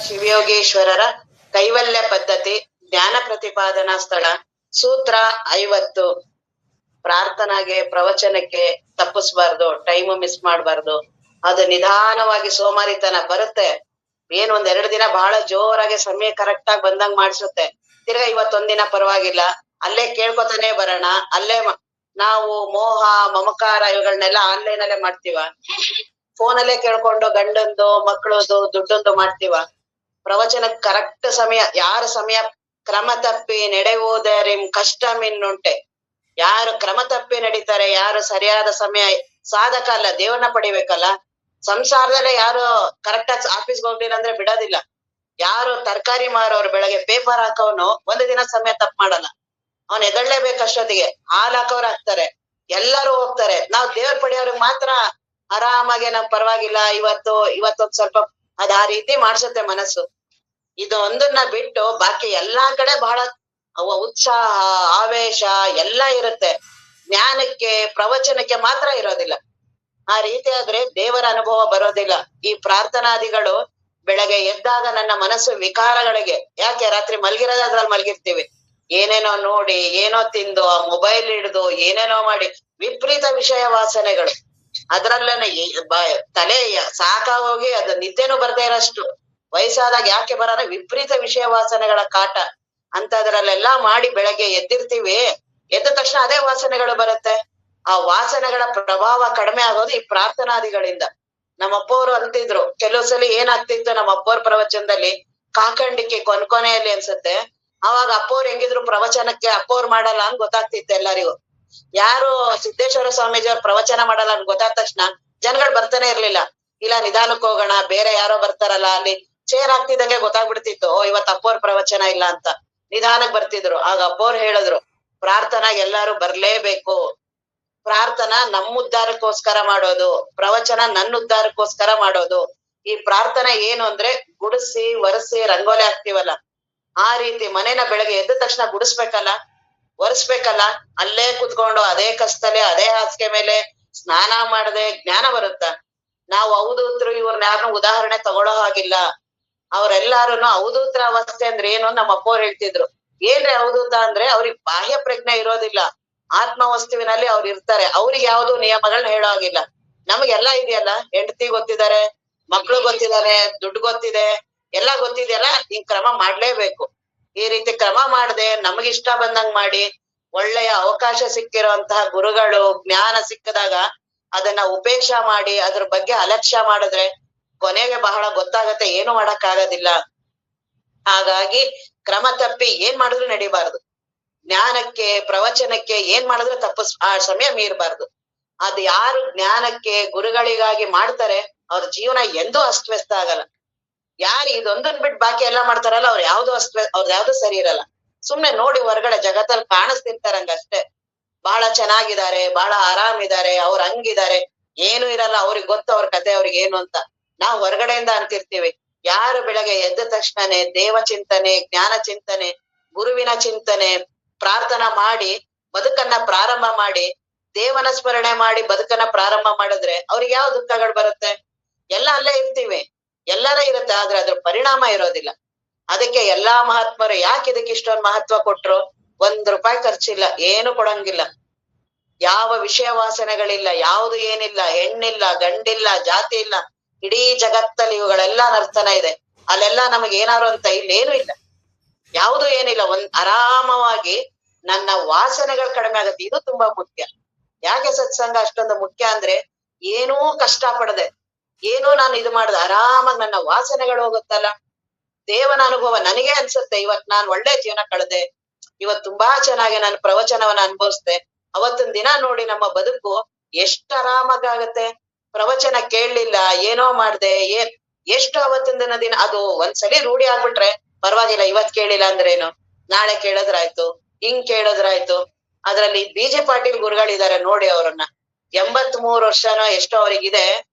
ಶಿವಯೋಗೀಶ್ವರರ ಕೈವಲ್ಯ ಪದ್ಧತಿ ಜ್ಞಾನ ಪ್ರತಿಪಾದನಾ ಸ್ಥಳ ಸೂತ್ರ 50. ಪ್ರಾರ್ಥನಾಗೆ ಪ್ರವಚನಕ್ಕೆ ತಪ್ಪಿಸ್ಬಾರ್ದು, ಟೈಮ್ ಮಿಸ್ ಮಾಡ್ಬಾರ್ದು. ಅದು ನಿಧಾನವಾಗಿ ಸೋಮಾರಿತನ ಬರುತ್ತೆ. ಏನ್ 2 ದಿನ ಬಹಳ ಜೋರಾಗಿ ಸಮಯ ಕರೆಕ್ಟ್ ಆಗಿ ಬಂದಂಗ್ ಮಾಡ್ಸುತ್ತೆ. ತಿರ್ಗಾ ಇವತ್ತೊಂದಿನ ಪರವಾಗಿಲ್ಲ, ಅಲ್ಲೇ ಕೇಳ್ಕೊತಾನೆ ಬರೋಣ, ಅಲ್ಲೇ ನಾವು ಮೋಹ ಮಮಕಾರ ಇವುಗಳನ್ನೆಲ್ಲ ಆನ್ಲೈನ್ ಅಲ್ಲೇ ಮಾಡ್ತೀವ, ಫೋನಲ್ಲೇ ಕೇಳ್ಕೊಂಡು ಗಂಡಂದು ಮಕ್ಕಳದು ದುಡ್ಡಂದು ಮಾಡ್ತೀವ. ಪ್ರವಚನಕ್ ಕರೆಕ್ಟ್ ಸಮಯ, ಯಾರ ಸಮಯ ಕ್ರಮ ತಪ್ಪಿ ನಡೆಯುವುದರಿಂ ಕಷ್ಟ ಮಿನ್ನುಂಟೆ. ಯಾರು ಕ್ರಮ ತಪ್ಪಿ ನಡೀತಾರೆ, ಯಾರು ಸರಿಯಾದ ಸಮಯ, ಸಾಧಕ ಅಲ್ಲ, ದೇವರನ್ನ ಪಡಿಬೇಕಲ್ಲ. ಸಂಸಾರದಲ್ಲೇ ಯಾರು ಕರೆಕ್ಟ್ ಆಗಿ ಆಫೀಸ್ಗೆ ಹೋಗ್ಲಿಲ್ಲ ಅಂದ್ರೆ ಬಿಡೋದಿಲ್ಲ. ಯಾರು ತರಕಾರಿ ಮಾರೋರು ಬೆಳಗ್ಗೆ ಪೇಪರ್ ಹಾಕೋನು 1 ದಿನ ಸಮಯ ತಪ್ಪು ಮಾಡಲ್ಲ, ಅವ್ನ್ ಎದಳ್ಲೇಬೇಕು ಅಷ್ಟೊತ್ತಿಗೆ. ಹಾಲ್ ಹಾಕೋರು ಹಾಕ್ತಾರೆ, ಎಲ್ಲರೂ ಹೋಗ್ತಾರೆ. ನಾವ್ ದೇವ್ರ ಪಡಿಯೋರ್ಗ್ ಮಾತ್ರ ಆರಾಮಾಗೆ ನಾವ್ ಪರವಾಗಿಲ್ಲ, ಇವತ್ತೊಂದ್ ಸ್ವಲ್ಪ ಅದ್ ಆ ರೀತಿ ಮಾಡ್ಸುತ್ತೆ ಮನಸ್ಸು. ಇದು ಒಂದನ್ನ ಬಿಟ್ಟು ಬಾಕಿ ಎಲ್ಲಾ ಕಡೆ ಬಹಳ ಉತ್ಸಾಹ ಆವೇಶ ಎಲ್ಲ ಇರುತ್ತೆ. ಜ್ಞಾನಕ್ಕೆ ಪ್ರವಚನಕ್ಕೆ ಮಾತ್ರ ಇರೋದಿಲ್ಲ. ಆ ರೀತಿ ಆದ್ರೆ ದೇವರ ಅನುಭವ ಬರೋದಿಲ್ಲ. ಈ ಪ್ರಾರ್ಥನಾದಿಗಳು ಬೆಳಗ್ಗೆ ಎದ್ದಾಗ ನನ್ನ ಮನಸ್ಸು ವಿಕಾರಗಳಿಗೆ, ಯಾಕೆ ರಾತ್ರಿ ಮಲಗಿರೋದು ಅದ್ರಲ್ಲಿ ಮಲಗಿರ್ತೀವಿ, ಏನೇನೋ ನೋಡಿ ಏನೋ ತಿಂದು ಆ ಮೊಬೈಲ್ ಹಿಡ್ದು ಏನೇನೋ ಮಾಡಿ ವಿಪರೀತ ವಿಷಯ ವಾಸನೆಗಳು ಅದ್ರಲ್ಲೇನೆ ತಲೆ ಸಾಕಾಗೋಗಿ ಅದು ನಿದ್ದೆನೂ ಬರ್ದೇ ಇರೋಷ್ಟು ವಯಸ್ಸಾದಾಗ ಯಾಕೆ ಬರೋಣ, ವಿಪರೀತ ವಿಷಯ ವಾಸನೆಗಳ ಕಾಟ ಅಂತದ್ರಲ್ಲೆಲ್ಲಾ ಮಾಡಿ ಬೆಳಗ್ಗೆ ಎದ್ದಿರ್ತೀವಿ. ಎದ್ದ ತಕ್ಷಣ ಅದೇ ವಾಸನೆಗಳು ಬರುತ್ತೆ. ಆ ವಾಸನೆಗಳ ಪ್ರಭಾವ ಕಡಿಮೆ ಆಗೋದು ಈ ಪ್ರಾರ್ಥನಾದಿಗಳಿಂದ. ನಮ್ಮಪ್ಪವ್ರು ಅಂತಿದ್ರು, ಕೆಲವು ಸಲ ಏನಾಗ್ತಿತ್ತು ನಮ್ಮ ಅಪ್ಪವ್ರ ಪ್ರವಚನದಲ್ಲಿ, ಕಾಕಂಡಿಕೆ ಕೊನೆಯಲ್ಲಿ ಅನ್ಸುತ್ತೆ, ಅವಾಗ ಅಪ್ಪವ್ರು ಹೆಂಗಿದ್ರು ಪ್ರವಚನಕ್ಕೆ ಅಪ್ಪವ್ರು ಮಾಡಲ್ಲ ಅಂತ ಗೊತ್ತಾಗ್ತಿತ್ತು ಎಲ್ಲರಿಗೂ. ಯಾರು ಸಿದ್ದೇಶ್ವರ ಸ್ವಾಮೀಜಿಯವ್ರ ಪ್ರವಚನ ಮಾಡಲ್ಲ ಅಂತ ಗೊತ್ತಾದ ತಕ್ಷಣ ಜನಗಳು ಬರ್ತಾನೆ ಇರ್ಲಿಲ್ಲ. ಇಲ್ಲ ನಿಧಾನಕ್ಕೆ ಹೋಗೋಣ, ಬೇರೆ ಯಾರೋ ಬರ್ತಾರಲ್ಲ, ಅಲ್ಲಿ ಚೇರ್ ಹಾಕ್ತಿದ್ದಂಗೆ ಗೊತ್ತಾಗ್ಬಿಡ್ತಿತ್ತು, ಇವತ್ ಅಪ್ಪವ್ರ ಪ್ರವಚನ ಇಲ್ಲ ಅಂತ. ನಿಧಾನಕ್ ಬರ್ತಿದ್ರು. ಆಗ ಅಪ್ಪವ್ರು ಹೇಳಿದ್ರು, ಪ್ರಾರ್ಥನಾಗ ಎಲ್ಲಾರು ಬರ್ಲೇಬೇಕು. ಪ್ರಾರ್ಥನಾ ನಮ್ಮ ಉದ್ಧಾರಕ್ಕೋಸ್ಕರ ಮಾಡೋದು, ಪ್ರವಚನ ನನ್ನ ಉದ್ಧಾರಕ್ಕೋಸ್ಕರ ಮಾಡೋದು. ಈ ಪ್ರಾರ್ಥನೆ ಏನು ಅಂದ್ರೆ ಗುಡಿಸಿ ಒರೆಸಿ ರಂಗೋಲಿ ಹಾಕ್ತಿವಲ್ಲ, ಆ ರೀತಿ ಮನೇನ ಬೆಳಗ್ಗೆ ಎದ್ದ ತಕ್ಷಣ ಗುಡಿಸ್ಬೇಕಲ್ಲ, ಒರೆಸ್ಬೇಕಲ್ಲ. ಅಲ್ಲೇ ಕುತ್ಕೊಂಡು ಅದೇ ಕಸ್ತಲೆ ಅದೇ ಹಾಸಿಗೆ ಮೇಲೆ ಸ್ನಾನ ಮಾಡದೆ ಜ್ಞಾನ ಬರುತ್ತ? ನಾವು ಅವಧೂತರು ಇವ್ರನ್ನ ಯಾರನ್ನೂ ಉದಾಹರಣೆ ತಗೊಳ್ಳೋ ಹಾಗಿಲ್ಲ. ಅವ್ರೆಲ್ಲಾರುನು ಅವಧೂತರ ಅವಸ್ಥೆ ಅಂದ್ರೆ ಏನು ನಮ್ಮ ಅಪ್ಪವ್ರು ಹೇಳ್ತಿದ್ರು. ಏನ್ರಿ ಅವಧೂತ ಅಂದ್ರೆ ಅವ್ರಿಗೆ ಬಾಹ್ಯ ಪ್ರಜ್ಞೆ ಇರೋದಿಲ್ಲ, ಆತ್ಮ ವಸ್ತುವಿನಲ್ಲಿ ಅವ್ರು ಇರ್ತಾರೆ. ಅವ್ರಿಗೆ ಯಾವ್ದು ನಿಯಮಗಳನ್ನ ಹೇಳೋ ಹಾಗಿಲ್ಲ. ನಮಗೆಲ್ಲ ಇದೆಯಲ್ಲ, ಹೆಂಡತಿ ಗೊತ್ತಿದ್ದಾರೆ, ಮಕ್ಳು ಗೊತ್ತಿದ್ದಾರೆ, ದುಡ್ಡು ಗೊತ್ತಿದೆ, ಎಲ್ಲ ಗೊತ್ತಿದೆಯಲ್ಲ, ಹಿಂಗ್ ಕ್ರಮ ಮಾಡ್ಲೇಬೇಕು. ಈ ರೀತಿ ಕ್ರಮ ಮಾಡದೆ ನಮಗಿಷ್ಟ ಬಂದಂಗ್ ಮಾಡಿ, ಒಳ್ಳೆಯ ಅವಕಾಶ ಸಿಕ್ಕಿರುವಂತಹ ಗುರುಗಳು ಜ್ಞಾನ ಸಿಕ್ಕಿದಾಗ ಅದನ್ನ ಉಪೇಕ್ಷಾ ಮಾಡಿ ಅದ್ರ ಬಗ್ಗೆ ಅಲಕ್ಷ್ಯ ಮಾಡಿದ್ರೆ ಕೊನೆಗೆ ಬಹಳ ಗೊತ್ತಾಗತ್ತೆ, ಏನು ಮಾಡಕ್ ಆಗೋದಿಲ್ಲ. ಹಾಗಾಗಿ ಕ್ರಮ ತಪ್ಪಿ ಏನ್ ಮಾಡಿದ್ರು ನಡಿಬಾರ್ದು. ಜ್ಞಾನಕ್ಕೆ ಪ್ರವಚನಕ್ಕೆ ಏನ್ ಮಾಡಿದ್ರು ಆ ಸಮಯ ಮೀರ್ಬಾರ್ದು. ಅದು ಯಾರು ಜ್ಞಾನಕ್ಕೆ ಗುರುಗಳಿಗಾಗಿ ಮಾಡ್ತಾರೆ ಅವ್ರ ಜೀವನ ಎಂದೂ ಅಸ್ತವ್ಯಸ್ತ ಆಗಲ್ಲ. ಯಾರು ಇದೊಂದನ್ ಬಿಟ್ಟು ಬಾಕಿ ಎಲ್ಲ ಮಾಡ್ತಾರಲ್ಲ, ಅವ್ರು ಅವ್ರದ್ ಯಾವ್ದು ಸರಿ ಇರಲ್ಲ. ಸುಮ್ನೆ ನೋಡಿ ಹೊರಗಡೆ ಜಗತ್ತಲ್ಲಿ ಕಾಣಿಸ್ತಿರ್ತಾರಂಗಷ್ಟೇ, ಬಹಳ ಚೆನ್ನಾಗಿದ್ದಾರೆ, ಬಹಳ ಆರಾಮಿದ್ದಾರೆ, ಅವ್ರ ಹಂಗಿದ್ದಾರೆ, ಏನು ಇರಲ್ಲ. ಅವ್ರಿಗೆ ಗೊತ್ತು ಅವ್ರ ಕತೆ ಅವ್ರಿಗೆ ಏನು ಅಂತ. ನಾವು ಹೊರಗಡೆಯಿಂದ ಅಂತಿರ್ತೀವಿ. ಯಾರು ಬೆಳಗ್ಗೆ ಎದ್ದ ತಕ್ಷಣನೇ ದೇವ ಚಿಂತನೆ, ಜ್ಞಾನ ಚಿಂತನೆ, ಗುರುವಿನ ಚಿಂತನೆ, ಪ್ರಾರ್ಥನಾ ಮಾಡಿ ಬದುಕನ್ನ ಪ್ರಾರಂಭ ಮಾಡಿ, ದೇವನ ಸ್ಮರಣೆ ಮಾಡಿ ಬದುಕನ್ನ ಪ್ರಾರಂಭ ಮಾಡಿದ್ರೆ ಅವ್ರಿಗೆ ಯಾವ ದುಃಖಗಳು ಬರುತ್ತೆ? ಎಲ್ಲ ಅಲ್ಲೇ ಇರ್ತೀವಿ, ಎಲ್ಲರ ಇರುತ್ತೆ, ಆದ್ರೆ ಅದ್ರ ಪರಿಣಾಮ ಇರೋದಿಲ್ಲ. ಅದಕ್ಕೆ ಎಲ್ಲಾ ಮಹಾತ್ಮರು ಯಾಕೆ ಇದಕ್ಕೆ ಇಷ್ಟೊಂದು ಮಹತ್ವ ಕೊಟ್ರು? ₹1 ಖರ್ಚಿಲ್ಲ, ಏನು ಕೊಡಂಗಿಲ್ಲ, ಯಾವ ವಿಷಯ ವಾಸನೆಗಳಿಲ್ಲ, ಯಾವ್ದು ಏನಿಲ್ಲ, ಹೆಣ್ಣಿಲ್ಲ, ಗಂಡಿಲ್ಲ, ಜಾತಿ ಇಲ್ಲ. ಇಡೀ ಜಗತ್ತಲ್ಲಿ ಇವುಗಳೆಲ್ಲಾ ನರ್ತನ ಇದೆ. ಅಲ್ಲೆಲ್ಲ ನಮಗೆ ಏನಾರು ಅಂತ ಇಲ್ಲೇನು ಇಲ್ಲ, ಯಾವುದು ಏನಿಲ್ಲ. ಆರಾಮವಾಗಿ ನನ್ನ ವಾಸನೆಗಳು ಕಡಿಮೆ ಆಗತ್ತೆ. ಇದು ತುಂಬಾ ಮುಖ್ಯ. ಯಾಕೆ ಸತ್ಸಂಗ ಅಷ್ಟೊಂದು ಮುಖ್ಯ ಅಂದ್ರೆ, ಏನೂ ಕಷ್ಟ ಪಡದೆ, ಏನೂ ನಾನು ಇದು ಮಾಡ್ದೆ, ಆರಾಮಾಗಿ ನನ್ನ ವಾಸನೆಗಳು ಹೋಗುತ್ತಲ್ಲ. ದೇವನ ಅನುಭವ ನನಗೆ ಅನ್ಸುತ್ತೆ, ಇವತ್ ನಾನ್ ಒಳ್ಳೆ ಜೀವನ ಕಳೆದೆ, ಇವತ್ ತುಂಬಾ ಚೆನ್ನಾಗಿ ನಾನು ಪ್ರವಚನವನ್ನ ಅನುಭವಿಸ್ದೆ. ಅವತ್ತಿನ ದಿನ ನೋಡಿ ನಮ್ಮ ಬದುಕು ಎಷ್ಟು ಆರಾಮಾಗತ್ತೆ. ಪ್ರವಚನ ಕೇಳಲಿಲ್ಲ, ಏನೋ ಮಾಡ್ದೆ, ಎಷ್ಟು ಅವತ್ತಿನ ದಿನ ಅದು ಒಂದ್ಸಲಿ ರೂಢಿ ಆಗ್ಬಿಟ್ರೆ ಪರವಾಗಿಲ್ಲ. ಇವತ್ ಕೇಳಿಲ್ಲ ಅಂದ್ರೇನು, ನಾಳೆ ಕೇಳಿದ್ರಾಯ್ತು, ಹಿಂಗ್ ಕೇಳಿದ್ರಾಯ್ತು. ಅದ್ರಲ್ಲಿ BJ ಪಾಟೀಲ್ ಗುರುಗಳಿದ್ದಾರೆ ನೋಡಿ, ಅವ್ರನ್ನ 83 ವರ್ಷನೋ ಎಷ್ಟೋ ಅವ್ರಿಗಿದೆ.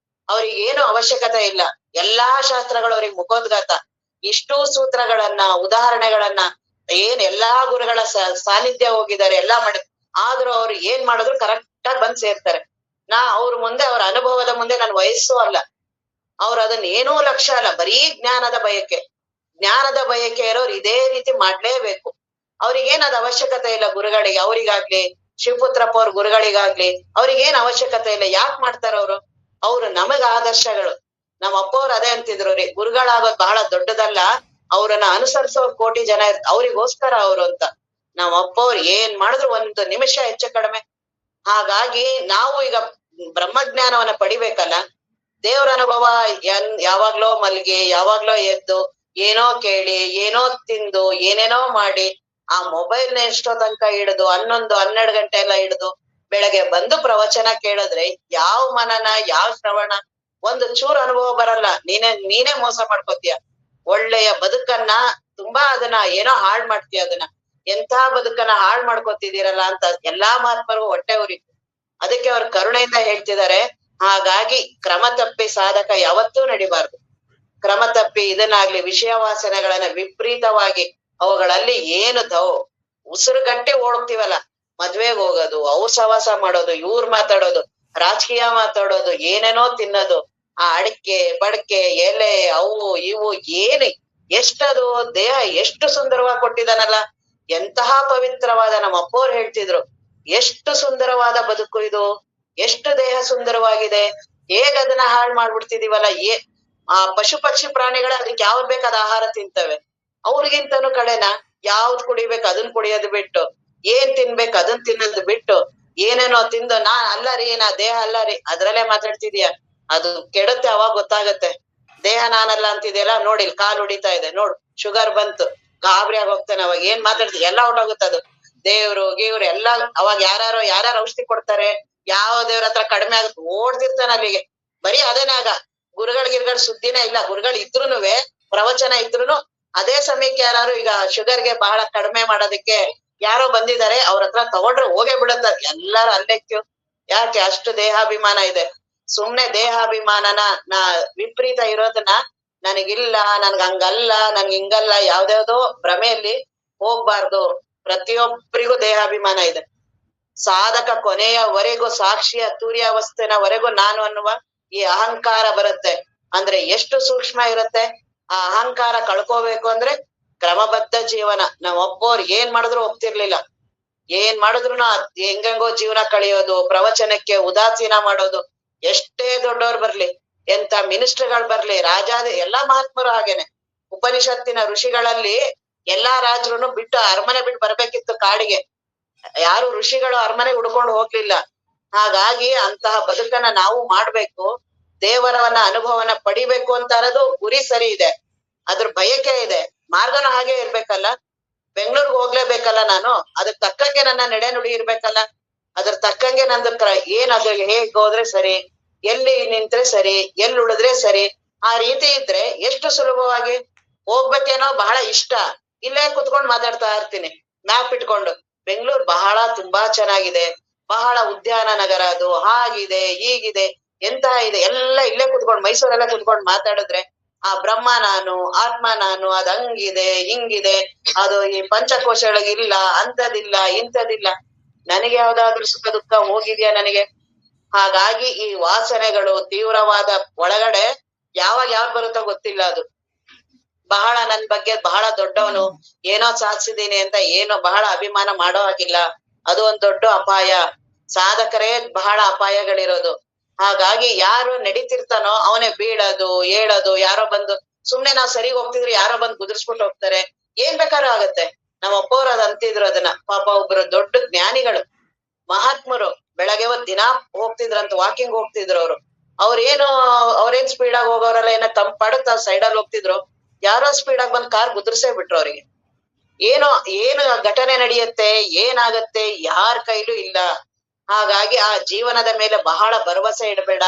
ಅವ್ರಿಗೆ ಏನು ಅವಶ್ಯಕತೆ ಇಲ್ಲ, ಎಲ್ಲಾ ಶಾಸ್ತ್ರಗಳು ಅವ್ರಿಗೆ ಮುಖೋದ್ಘಾತ. ಇಷ್ಟೂ ಸೂತ್ರಗಳನ್ನ ಉದಾಹರಣೆಗಳನ್ನ ಎಲ್ಲಾ ಗುರುಗಳ ಸಾನ್ನಿಧ್ಯ ಹೋಗಿದ್ದಾರೆ, ಎಲ್ಲಾ ಮಾಡಿ, ಆದ್ರೂ ಅವ್ರು ಏನ್ ಮಾಡಿದ್ರು ಕರೆಕ್ಟ್ ಆಗಿ ಬಂದ್ ಸೇರ್ತಾರೆ. ಅವ್ರ ಮುಂದೆ, ಅವ್ರ ಅನುಭವದ ಮುಂದೆ ನನ್ನ ವಯಸ್ಸು ಅಲ್ಲ, ಅವ್ರ ಅದನ್ನ ಏನೂ ಲಕ್ಷ್ಯ ಅಲ್ಲ, ಬರೀ ಜ್ಞಾನದ ಬಯಕೆ. ಜ್ಞಾನದ ಬಯಕೆ ಇರೋರು ಇದೇ ರೀತಿ ಮಾಡ್ಲೇಬೇಕು. ಅವ್ರಿಗೇನ್ ಅದ್ ಅವಶ್ಯಕತೆ ಇಲ್ಲ ಗುರುಗಳಿಗೆ, ಅವ್ರಿಗಾಗ್ಲಿ ಶಿವಪುತ್ರಪ್ಪ ಅವ್ರ ಗುರುಗಳಿಗಾಗ್ಲಿ ಅವ್ರಿಗೇನ್ ಅವಶ್ಯಕತೆ ಇಲ್ಲ. ಯಾಕೆ ಮಾಡ್ತಾರ ಅವ್ರು ನಮಗ ಆದರ್ಶಗಳು. ನಮ್ಮ ಅಪ್ಪ ಅವ್ರು ಅದೇ ಅಂತಿದ್ರು ರೀ, ಗುರುಗಳಾಗೋದ್ ಬಹಳ ದೊಡ್ಡದಲ್ಲ, ಅವ್ರನ್ನ ಅನುಸರಿಸೋರ್ ಕೋಟಿ ಜನ ಅವ್ರಿಗೋಸ್ಕರ ಅವ್ರು ಅಂತ. ನಮ್ಮ ಅಪ್ಪ ಅವ್ರು ಏನ್ ಮಾಡಿದ್ರು ಒಂದು ನಿಮಿಷ ಹೆಚ್ಚು ಕಡಿಮೆ. ಹಾಗಾಗಿ ನಾವು ಈಗ ಬ್ರಹ್ಮಜ್ಞಾನವನ್ನ ಪಡಿಬೇಕಲ್ಲ, ದೇವ್ರ ಅನುಭವ ಯಾವಾಗ್ಲೋ ಮಲ್ಗಿ ಯಾವಾಗ್ಲೋ ಎದ್ದು ಏನೋ ಕೇಳಿ ಏನೋ ತಿಂದು ಏನೇನೋ ಮಾಡಿ ಆ ಮೊಬೈಲ್ ನ ಎಷ್ಟೋ ತನಕ ಹಿಡಿದು 11-12 ಗಂಟೆ ಎಲ್ಲ ಹಿಡಿದು ಬೆಳಗ್ಗೆ ಬಂದು ಪ್ರವಚನ ಕೇಳಿದ್ರೆ ಯಾವ ಮನನ ಯಾವ ಶ್ರವಣ ಒಂದು ಚೂರು ಅನುಭವ ಬರಲ್ಲ. ನೀನೇ ಮೋಸ ಮಾಡ್ಕೋತೀಯ. ಒಳ್ಳೆಯ ಬದುಕನ್ನ ತುಂಬಾ ಅದನ್ನ ಏನೋ ಹಾಳ್ ಮಾಡ್ತೀಯ. ಅದನ್ನ ಎಂಥ ಬದುಕನ್ನ ಹಾಳ್ ಮಾಡ್ಕೊತಿದ್ದೀರಲ್ಲ ಅಂತ ಎಲ್ಲಾ ಮಹಾತ್ಮರಿಗೂ ಹೊಟ್ಟೆ ಉರಿತು. ಅದಕ್ಕೆ ಅವ್ರ ಕರುಣೆಯಿಂದ ಹೇಳ್ತಿದ್ದಾರೆ, ಹಾಗಾಗಿ ಕ್ರಮ ತಪ್ಪಿ ಸಾಧಕ ಯಾವತ್ತೂ ನಡಿಬಾರ್ದು. ಕ್ರಮ ತಪ್ಪಿ ಇದನ್ನಾಗ್ಲಿ ವಿಷಯ ವಾಸನೆಗಳನ್ನ ವಿಪರೀತವಾಗಿ ಅವುಗಳಲ್ಲಿ ಏನು ಉಸಿರುಗಟ್ಟಿ ಓಡ್ತೀವಲ್ಲ, ಮದ್ವೆಗ್ ಹೋಗೋದು, ಅವ್ರ ಸವಾಸ ಮಾಡೋದು, ಇವ್ರ್ ಮಾತಾಡೋದು, ರಾಜಕೀಯ ಮಾತಾಡೋದು, ಏನೇನೋ ತಿನ್ನೋದು, ಆ ಅಡಿಕೆ ಬಡಕೆ ಎಲೆ ಅವು ಇವು ಏನು ಎಷ್ಟದು ದೇಹ ಎಷ್ಟು ಸುಂದರವಾಗಿ ಕೊಟ್ಟಿದಾನಲ್ಲ. ಎಂತಹ ಪವಿತ್ರವಾದ ನಮ್ಮ ಅಪ್ಪವ್ರು ಹೇಳ್ತಿದ್ರು, ಎಷ್ಟು ಸುಂದರವಾದ ಬದುಕು ಇದು, ಎಷ್ಟು ದೇಹ ಸುಂದರವಾಗಿದೆ, ಹೇಗ್ ಅದನ್ನ ಹಾಳು ಮಾಡ್ಬಿಡ್ತಿದೀವಲ್ಲ. ಆ ಪಶು ಪಕ್ಷಿ ಪ್ರಾಣಿಗಳ ಅದಕ್ಕೆ ಯಾವ್ದ್ ಬೇಕಾದ ಆಹಾರ ತಿಂತವೆ, ಅವ್ರಿಗಿಂತನೂ ಕಡೆನಾ ಯಾವ್ದ್ ಕುಡಿಬೇಕು ಅದನ್ ಕುಡಿಯೋದು ಬಿಟ್ಟು, ಏನ್ ತಿನ್ಬೇಕು ಅದನ್ ತಿನ್ನೋದು ಬಿಟ್ಟು ಏನೇನೋ ತಿಂದು ಅಲ್ಲ ರೀ, ದೇಹ ಅಲ್ಲ ರೀ, ಅದ್ರಲ್ಲೇ ಮಾತಾಡ್ತಿದೀಯ, ಅದು ಕೆಡುತ್ತೆ. ಅವಾಗ ಗೊತ್ತಾಗತ್ತೆ ದೇಹ ನಾನಲ್ಲ ಅಂತಿದೆಯಲ್ಲ. ನೋಡಿ ಕಾಲ್ ಹೊಡಿತಾ ಇದೆ, ನೋಡು ಶುಗರ್ ಬಂತು, ಗಾಬರಿ ಆಗಿ ಹೋಗ್ತಾನೆ. ಅವಾಗ ಏನ್ ಮಾತಾಡ್ತೀವಿ ಎಲ್ಲ ಹೊಟ್ಟೋಗುತ್ತದು. ದೇವ್ರು ಗೀವ್ರು ಎಲ್ಲಾ ಅವಾಗ ಯಾರ್ಯಾರು ಔಷಧಿ ಕೊಡ್ತಾರೆ, ಯಾವ ದೇವ್ರ ಹತ್ರ ಕಡಿಮೆ ಆಗುತ್ತೆ ಓಡ್ತಿರ್ತಾನೆ ಅಲ್ಲಿಗೆ. ಬರೀ ಅದೇನಾಗ ಗುರುಗಳಿಗಿರ್ಗಳ ಸುದ್ದಿನೇ ಇಲ್ಲ. ಗುರುಗಳು ಇದ್ರುನುವೆ ಪ್ರವಚನ ಇದ್ರುನು ಅದೇ ಸಮಯಕ್ಕೆ ಯಾರು ಈಗ ಶುಗರ್ಗೆ ಬಹಳ ಕಡಿಮೆ ಮಾಡೋದಕ್ಕೆ ಯಾರೋ ಬಂದಿದ್ದಾರೆ, ಅವ್ರ ಹತ್ರ ತಗೊಂಡ್ರೆ ಹೋಗೇ ಬಿಡುತ್ತ ಎಲ್ಲಾರು ಅಲ್ಲೆಕ್ಕು. ಯಾಕೆ ಅಷ್ಟು ದೇಹಾಭಿಮಾನ ಇದೆ. ಸುಮ್ನೆ ದೇಹಾಭಿಮಾನನ ವಿಪರೀತ ಇರೋದನ್ನ ನನಗಿಲ್ಲ, ನನ್ಗ ಹಂಗಲ್ಲ, ನನ್ಗೆ ಹಿಂಗಲ್ಲ, ಯಾವ್ದ್ಯಾವ್ದೋ ಭ್ರಮೆಯಲ್ಲಿ ಹೋಗ್ಬಾರ್ದು. ಪ್ರತಿಯೊಬ್ಬರಿಗೂ ದೇಹಾಭಿಮಾನ ಇದೆ. ಸಾಧಕ ಕೊನೆಯವರೆಗೂ ಸಾಕ್ಷಿಯ ತುರ್ಯಾವಸ್ಥೆನವರೆಗೂ ನಾನು ಅನ್ನುವ ಈ ಅಹಂಕಾರ ಬರುತ್ತೆ. ಅಂದ್ರೆ ಎಷ್ಟು ಸೂಕ್ಷ್ಮ ಇರುತ್ತೆ. ಆ ಅಹಂಕಾರ ಕಳ್ಕೋಬೇಕು ಅಂದ್ರೆ ಕ್ರಮಬದ್ಧ ಜೀವನ. ನಾವ್ ಒಪ್ಪೋರ್ ಏನ್ ಮಾಡಿದ್ರು ಒಪ್ತಿರ್ಲಿಲ್ಲ. ಏನ್ ಮಾಡಿದ್ರು ಹೆಂಗಂಗೋ ಜೀವನ ಕಳಿಯೋದು, ಪ್ರವಚನಕ್ಕೆ ಉದಾಸೀನ ಮಾಡೋದು. ಎಷ್ಟೇ ದೊಡ್ಡವ್ರು ಬರ್ಲಿ, ಎಂತ ಮಿನಿಸ್ಟರ್ಗಳು ಬರ್ಲಿ, ಎಲ್ಲಾ ಮಹಾತ್ಮರು ಹಾಗೇನೆ. ಉಪನಿಷತ್ತಿನ ಋಷಿಗಳಲ್ಲಿ ಎಲ್ಲಾ ರಾಜರುನು ಬಿಟ್ಟು ಅರಮನೆ ಬಿಟ್ಟು ಬರ್ಬೇಕಿತ್ತು ಕಾಡಿಗೆ. ಯಾರು ಋಷಿಗಳು ಅರಮನೆ ಹುಡ್ಕೊಂಡು ಹೋಗ್ಲಿಲ್ಲ. ಹಾಗಾಗಿ ಅಂತಹ ಬದುಕನ್ನ ನಾವು ಮಾಡ್ಬೇಕು. ದೇವರವನ್ನ ಅನುಭವನ ಪಡಿಬೇಕು ಅಂತ ಅನ್ನೋದು ಗುರಿ ಸರಿ ಇದೆ, ಅದ್ರ ಬಯಕೆ ಇದೆ, ಮಾರ್ಗನೂ ಹಾಗೆ ಇರ್ಬೇಕಲ್ಲ. ಬೆಂಗ್ಳೂರ್ಗ್ ಹೋಗ್ಲೇಬೇಕಲ್ಲ ನಾನು, ಅದಕ್ ತಕ್ಕಂಗೆ ನನ್ನ ನಡೆ ನುಡಿ ಇರ್ಬೇಕಲ್ಲ. ಅದ್ರ ತಕ್ಕಂಗೆ ನಂದು ಏನದು ಹೇಗ್ ಹೋದ್ರೆ ಸರಿ, ಎಲ್ಲಿ ನಿಂತ್ರೆ ಸರಿ, ಎಲ್ಲಿ ಉಳಿದ್ರೆ ಸರಿ, ಆ ರೀತಿ ಇದ್ರೆ ಎಷ್ಟು ಸುಲಭವಾಗಿ ಹೋಗ್ಬೇಕೇನೋ. ಬಹಳ ಇಷ್ಟ, ಇಲ್ಲೇ ಕುತ್ಕೊಂಡ್ ಮಾತಾಡ್ತಾ ಇರ್ತೀನಿ ಮ್ಯಾಪ್ ಇಟ್ಕೊಂಡು. ಬೆಂಗ್ಳೂರ್ ಬಹಳ ತುಂಬಾ ಚೆನ್ನಾಗಿದೆ, ಬಹಳ ಉದ್ಯಾನ ನಗರ, ಅದು ಹಾಗಿದೆ ಹೀಗಿದೆ ಎಂತ ಇದೆ ಎಲ್ಲ ಇಲ್ಲೇ ಕುತ್ಕೊಂಡ್ ಮೈಸೂರೆಲ್ಲ ಕುತ್ಕೊಂಡ್ ಮಾತಾಡಿದ್ರೆ ಆ ಬ್ರಹ್ಮ ನಾನು, ಆತ್ಮ ನಾನು, ಅದ್ ಹಂಗಿದೆ ಹಿಂಗಿದೆ, ಅದು ಈ ಪಂಚಕೋಶಗಳಿಗೆ ಇಲ್ಲ, ಅಂತದಿಲ್ಲ ಇಂಥದಿಲ್ಲ. ನನಗೆ ಯಾವ್ದಾದ್ರು ಸುಖ ದುಃಖ ಹೋಗಿದ್ಯಾ ನನಗೆ? ಹಾಗಾಗಿ ಈ ವಾಸನೆಗಳು ತೀವ್ರವಾದ ಒಳಗಡೆ ಯಾವಾಗ ಯಾವ್ದು ಬರುತ್ತೋ ಗೊತ್ತಿಲ್ಲ. ಅದು ಬಹಳ ನನ್ ಬಗ್ಗೆ ಬಹಳ ದೊಡ್ಡವನು, ಏನೋ ಸಾಧಿಸಿದೀನಿ ಅಂತ ಏನೋ ಬಹಳ ಅಭಿಮಾನ ಮಾಡೋ ಹಾಗಿಲ್ಲ. ಅದು ಒಂದ್ ದೊಡ್ಡ ಅಪಾಯ. ಸಾಧಕರೇ ಬಹಳ ಅಪಾಯಗಳಿರೋದು. ಹಾಗಾಗಿ ಯಾರು ನಡೀತಿರ್ತಾನೋ ಅವನೇ ಬೀಳೋದು ಹೇಳೋದು. ಯಾರೋ ಬಂದು ಸುಮ್ನೆ ನಾವ್ ಸರಿ ಹೋಗ್ತಿದ್ರೆ ಯಾರೋ ಬಂದು ಕುದುರ್ಸ್ಬಿಟ್ಟು ಹೋಗ್ತಾರೆ. ಏನ್ ಬೇಕಾದ್ರೂ ಆಗತ್ತೆ. ನಮ್ಮ ಅಪ್ಪವ್ರು ಅದ್ ಅಂತಿದ್ರು ಅದನ್ನ. ಪಾಪ ಒಬ್ರು ದೊಡ್ಡ ಜ್ಞಾನಿಗಳು ಮಹಾತ್ಮರು ಬೆಳಗ್ಗೆ ದಿನ ಹೋಗ್ತಿದ್ರಂತ, ವಾಕಿಂಗ್ ಹೋಗ್ತಿದ್ರು ಅವ್ರು. ಅವ್ರೇನ್ ಸ್ಪೀಡ್ ಆಗಿ ಹೋಗೋರಲ್ಲ, ಏನೋ ತಮ್ಮ ಪಾಡಕ್ ಸೈಡಲ್ಲಿ ಹೋಗ್ತಿದ್ರು. ಯಾರೋ ಸ್ಪೀಡ್ ಆಗಿ ಬಂದ್ ಕಾರ್ ಗುದ್ರಸೇ ಬಿಟ್ರು ಅವ್ರಿಗೆ. ಏನು ಘಟನೆ ನಡೆಯುತ್ತೆ, ಏನಾಗತ್ತೆ ಯಾರ ಕೈಲೂ ಇಲ್ಲ. ಹಾಗಾಗಿ ಆ ಜೀವನದ ಮೇಲೆ ಬಹಳ ಭರವಸೆ ಇಡಬೇಡ.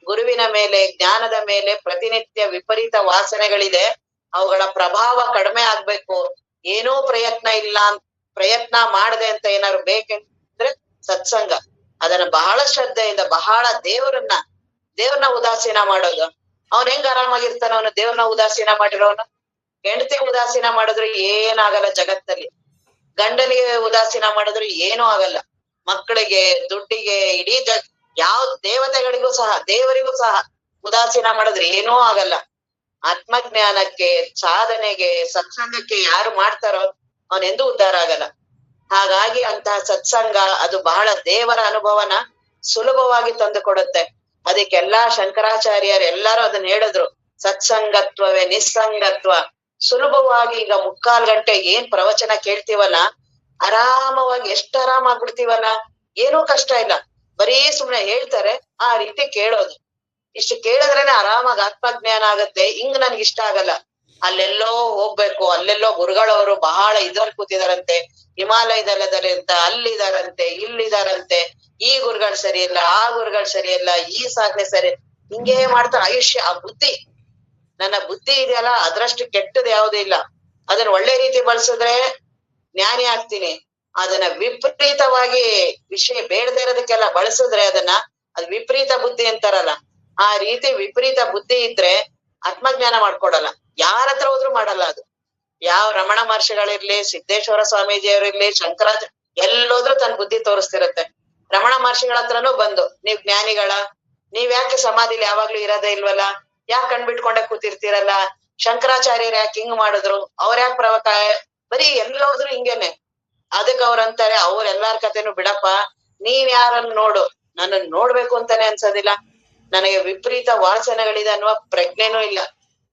ಗುರುವಿನ ಮೇಲೆ, ಜ್ಞಾನದ ಮೇಲೆ ಪ್ರತಿನಿತ್ಯ ವಿಪರೀತ ವಾಸನೆಗಳಿದೆ, ಅವುಗಳ ಪ್ರಭಾವ ಕಡಿಮೆ ಆಗ್ಬೇಕು. ಏನೂ ಪ್ರಯತ್ನ ಇಲ್ಲ, ಪ್ರಯತ್ನ ಮಾಡದೆ ಅಂತ ಏನಾದ್ರು ಬೇಕಂದ್ರೆ ಸತ್ಸಂಗ. ಅದನ್ನ ಬಹಳ ಶ್ರದ್ಧೆಯಿಂದ, ಬಹಳ ದೇವ್ರನ್ನ ಉದಾಸೀನ ಮಾಡೋದು. ಅವ್ನ್ ಹೆಂಗ್ ಆರಾಮಾಗಿರ್ತಾನ? ಅವನು ದೇವ್ರನ್ನ ಉದಾಸೀನ ಮಾಡಿರೋನು. ಹೆಂಡತಿ ಉದಾಸೀನ ಮಾಡಿದ್ರು ಏನಾಗಲ್ಲ ಜಗತ್ತಲ್ಲಿ. ಗಂಡನಿಗೆ ಉದಾಸೀನ ಮಾಡಿದ್ರು ಏನೂ ಆಗಲ್ಲ. ಮಕ್ಕಳಿಗೆ, ದುಡ್ಡಿಗೆ, ಇಡೀ ಯಾವ ದೇವತೆಗಳಿಗೂ ಸಹ, ದೇವರಿಗೂ ಸಹ ಉದಾಸೀನ ಮಾಡಿದ್ರೆ ಏನೂ ಆಗಲ್ಲ. ಆತ್ಮಜ್ಞಾನಕ್ಕೆ, ಸಾಧನೆಗೆ, ಸತ್ಸಂಗಕ್ಕೆ ಯಾರು ಮಾಡ್ತಾರೋ ಅವನೆಂದೂ ಉದ್ಧಾರ ಆಗಲ್ಲ. ಹಾಗಾಗಿ ಅಂತಹ ಸತ್ಸಂಗ ಅದು ಬಹಳ ದೇವರ ಅನುಭವನ ಸುಲಭವಾಗಿ ತಂದು ಕೊಡುತ್ತೆ. ಅದಕ್ಕೆಲ್ಲಾ ಶಂಕರಾಚಾರ್ಯರು ಎಲ್ಲರೂ ಅದನ್ನ ಹೇಳಿದ್ರು. ಸತ್ಸಂಗತ್ವವೇ ನಿಸ್ಸಂಗತ್ವ. ಸುಲಭವಾಗಿ ಈಗ 3/4 ಗಂಟೆ ಏನ್ ಪ್ರವಚನ ಕೇಳ್ತೀವಲ್ಲ, ಆರಾಮವಾಗಿ ಎಷ್ಟು ಆರಾಮಾಗ್ಬಿಡ್ತೀವಲ್ಲ, ಏನೂ ಕಷ್ಟ ಇಲ್ಲ. ಬರೀ ಸುಮ್ನೆ ಹೇಳ್ತಾರೆ, ಆ ರೀತಿ ಕೇಳೋದು. ಇಷ್ಟು ಕೇಳಿದ್ರೇನೆ ಆರಾಮಾಗಿ ಆತ್ಮಜ್ಞಾನ ಆಗತ್ತೆ. ಹಿಂಗ್ ನನ್ಗೆ ಇಷ್ಟ ಆಗಲ್ಲ, ಅಲ್ಲೆಲ್ಲೋ ಹೋಗ್ಬೇಕು, ಅಲ್ಲೆಲ್ಲೋ ಗುರುಗಳವರು ಬಹಳ ಇದ್ರಲ್ಲಿ ಕೂತಿದಾರಂತೆ, ಹಿಮಾಲಯದಲ್ಲಿದ್ದಾರೆ ಅಂತ, ಅಲ್ಲಿದಾರಂತೆ, ಇಲ್ಲಿದಾರಂತೆ, ಈ ಗುರುಗಳು ಸರಿ ಇಲ್ಲ, ಆ ಗುರುಗಳು ಸರಿ ಇಲ್ಲ, ಈ ಸಾಧನೆ ಸರಿ, ಹಿಂಗೇ ಮಾಡ್ತಾರೆ ಆಯುಷ್ಯ. ಆ ಬುದ್ಧಿ, ನನ್ನ ಬುದ್ಧಿ ಇದೆಯಲ್ಲ ಅದ್ರಷ್ಟು ಕೆಟ್ಟದ್ ಯಾವ್ದು ಇಲ್ಲ. ಅದನ್ನ ಒಳ್ಳೆ ರೀತಿ ಬಳಸಿದ್ರೆ ಜ್ಞಾನಿ ಆಗ್ತೀನಿ. ಅದನ್ನ ವಿಪರೀತವಾಗಿ ವಿಷಯ ಬೇಡದೇ ಇರೋದಕ್ಕೆಲ್ಲ ಬಳಸಿದ್ರೆ ಅದು ವಿಪರೀತ ಬುದ್ಧಿ ಅಂತಾರಲ್ಲ, ಆ ರೀತಿ ವಿಪರೀತ ಬುದ್ಧಿ ಇದ್ರೆ ಆತ್ಮಜ್ಞಾನ ಮಾಡ್ಕೊಡಲ್ಲ. ಯಾರ ಹತ್ರ ಹೋದ್ರು ಮಾಡಲ್ಲ ಅದು. ಯಾವ ರಮಣ ಮಹರ್ಷಿಗಳಿರ್ಲಿ, ಸಿದ್ದೇಶ್ವರ ಸ್ವಾಮೀಜಿಯವರಿರ್ಲಿ, ಶಂಕರಾಚಾರ್ಯ ಎಲ್ಲೋದ್ರೂ ತನ್ನ ಬುದ್ಧಿ ತೋರಿಸ್ತಿರತ್ತೆ. ರಮಣ ಮಹರ್ಷಿಗಳ ಹತ್ರನೂ ಬಂದು, ನೀವ್ ಜ್ಞಾನಿಗಳ, ನೀವ್ ಯಾಕೆ ಸಮಾಧಿಲಿ ಯಾವಾಗ್ಲೂ ಇರೋದೇ ಇಲ್ವಲ್ಲ, ಯಾಕೆ ಕಣ್ಬಿಟ್ಕೊಂಡೆ ಕೂತಿರ್ತೀರಲ್ಲ, ಶಂಕರಾಚಾರ್ಯರು ಯಾಕೆ ಹಿಂಗ್ ಮಾಡಿದ್ರು, ಅವ್ರ ಯಾಕೆ ಬರೀ ಎಲ್ಲೋದ್ರು ಹಿಂಗೇನೆ. ಅದಕ್ ಅವ್ರಂತಾರೆ, ಅವ್ರೆಲ್ಲಾರ ಕಥೆನೂ ಬಿಡಪ್ಪ, ನೀನ್ ಯಾರನ್ನ ನೋಡು, ನನ್ನನ್ನು ನೋಡ್ಬೇಕು ಅಂತಾನೆ ಅನ್ಸೋದಿಲ್ಲ, ನನಗೆ ವಿಪರೀತ ವಾಸನೆಗಳಿದೆ ಅನ್ನುವ ಪ್ರಜ್ಞೆನೂ ಇಲ್ಲ.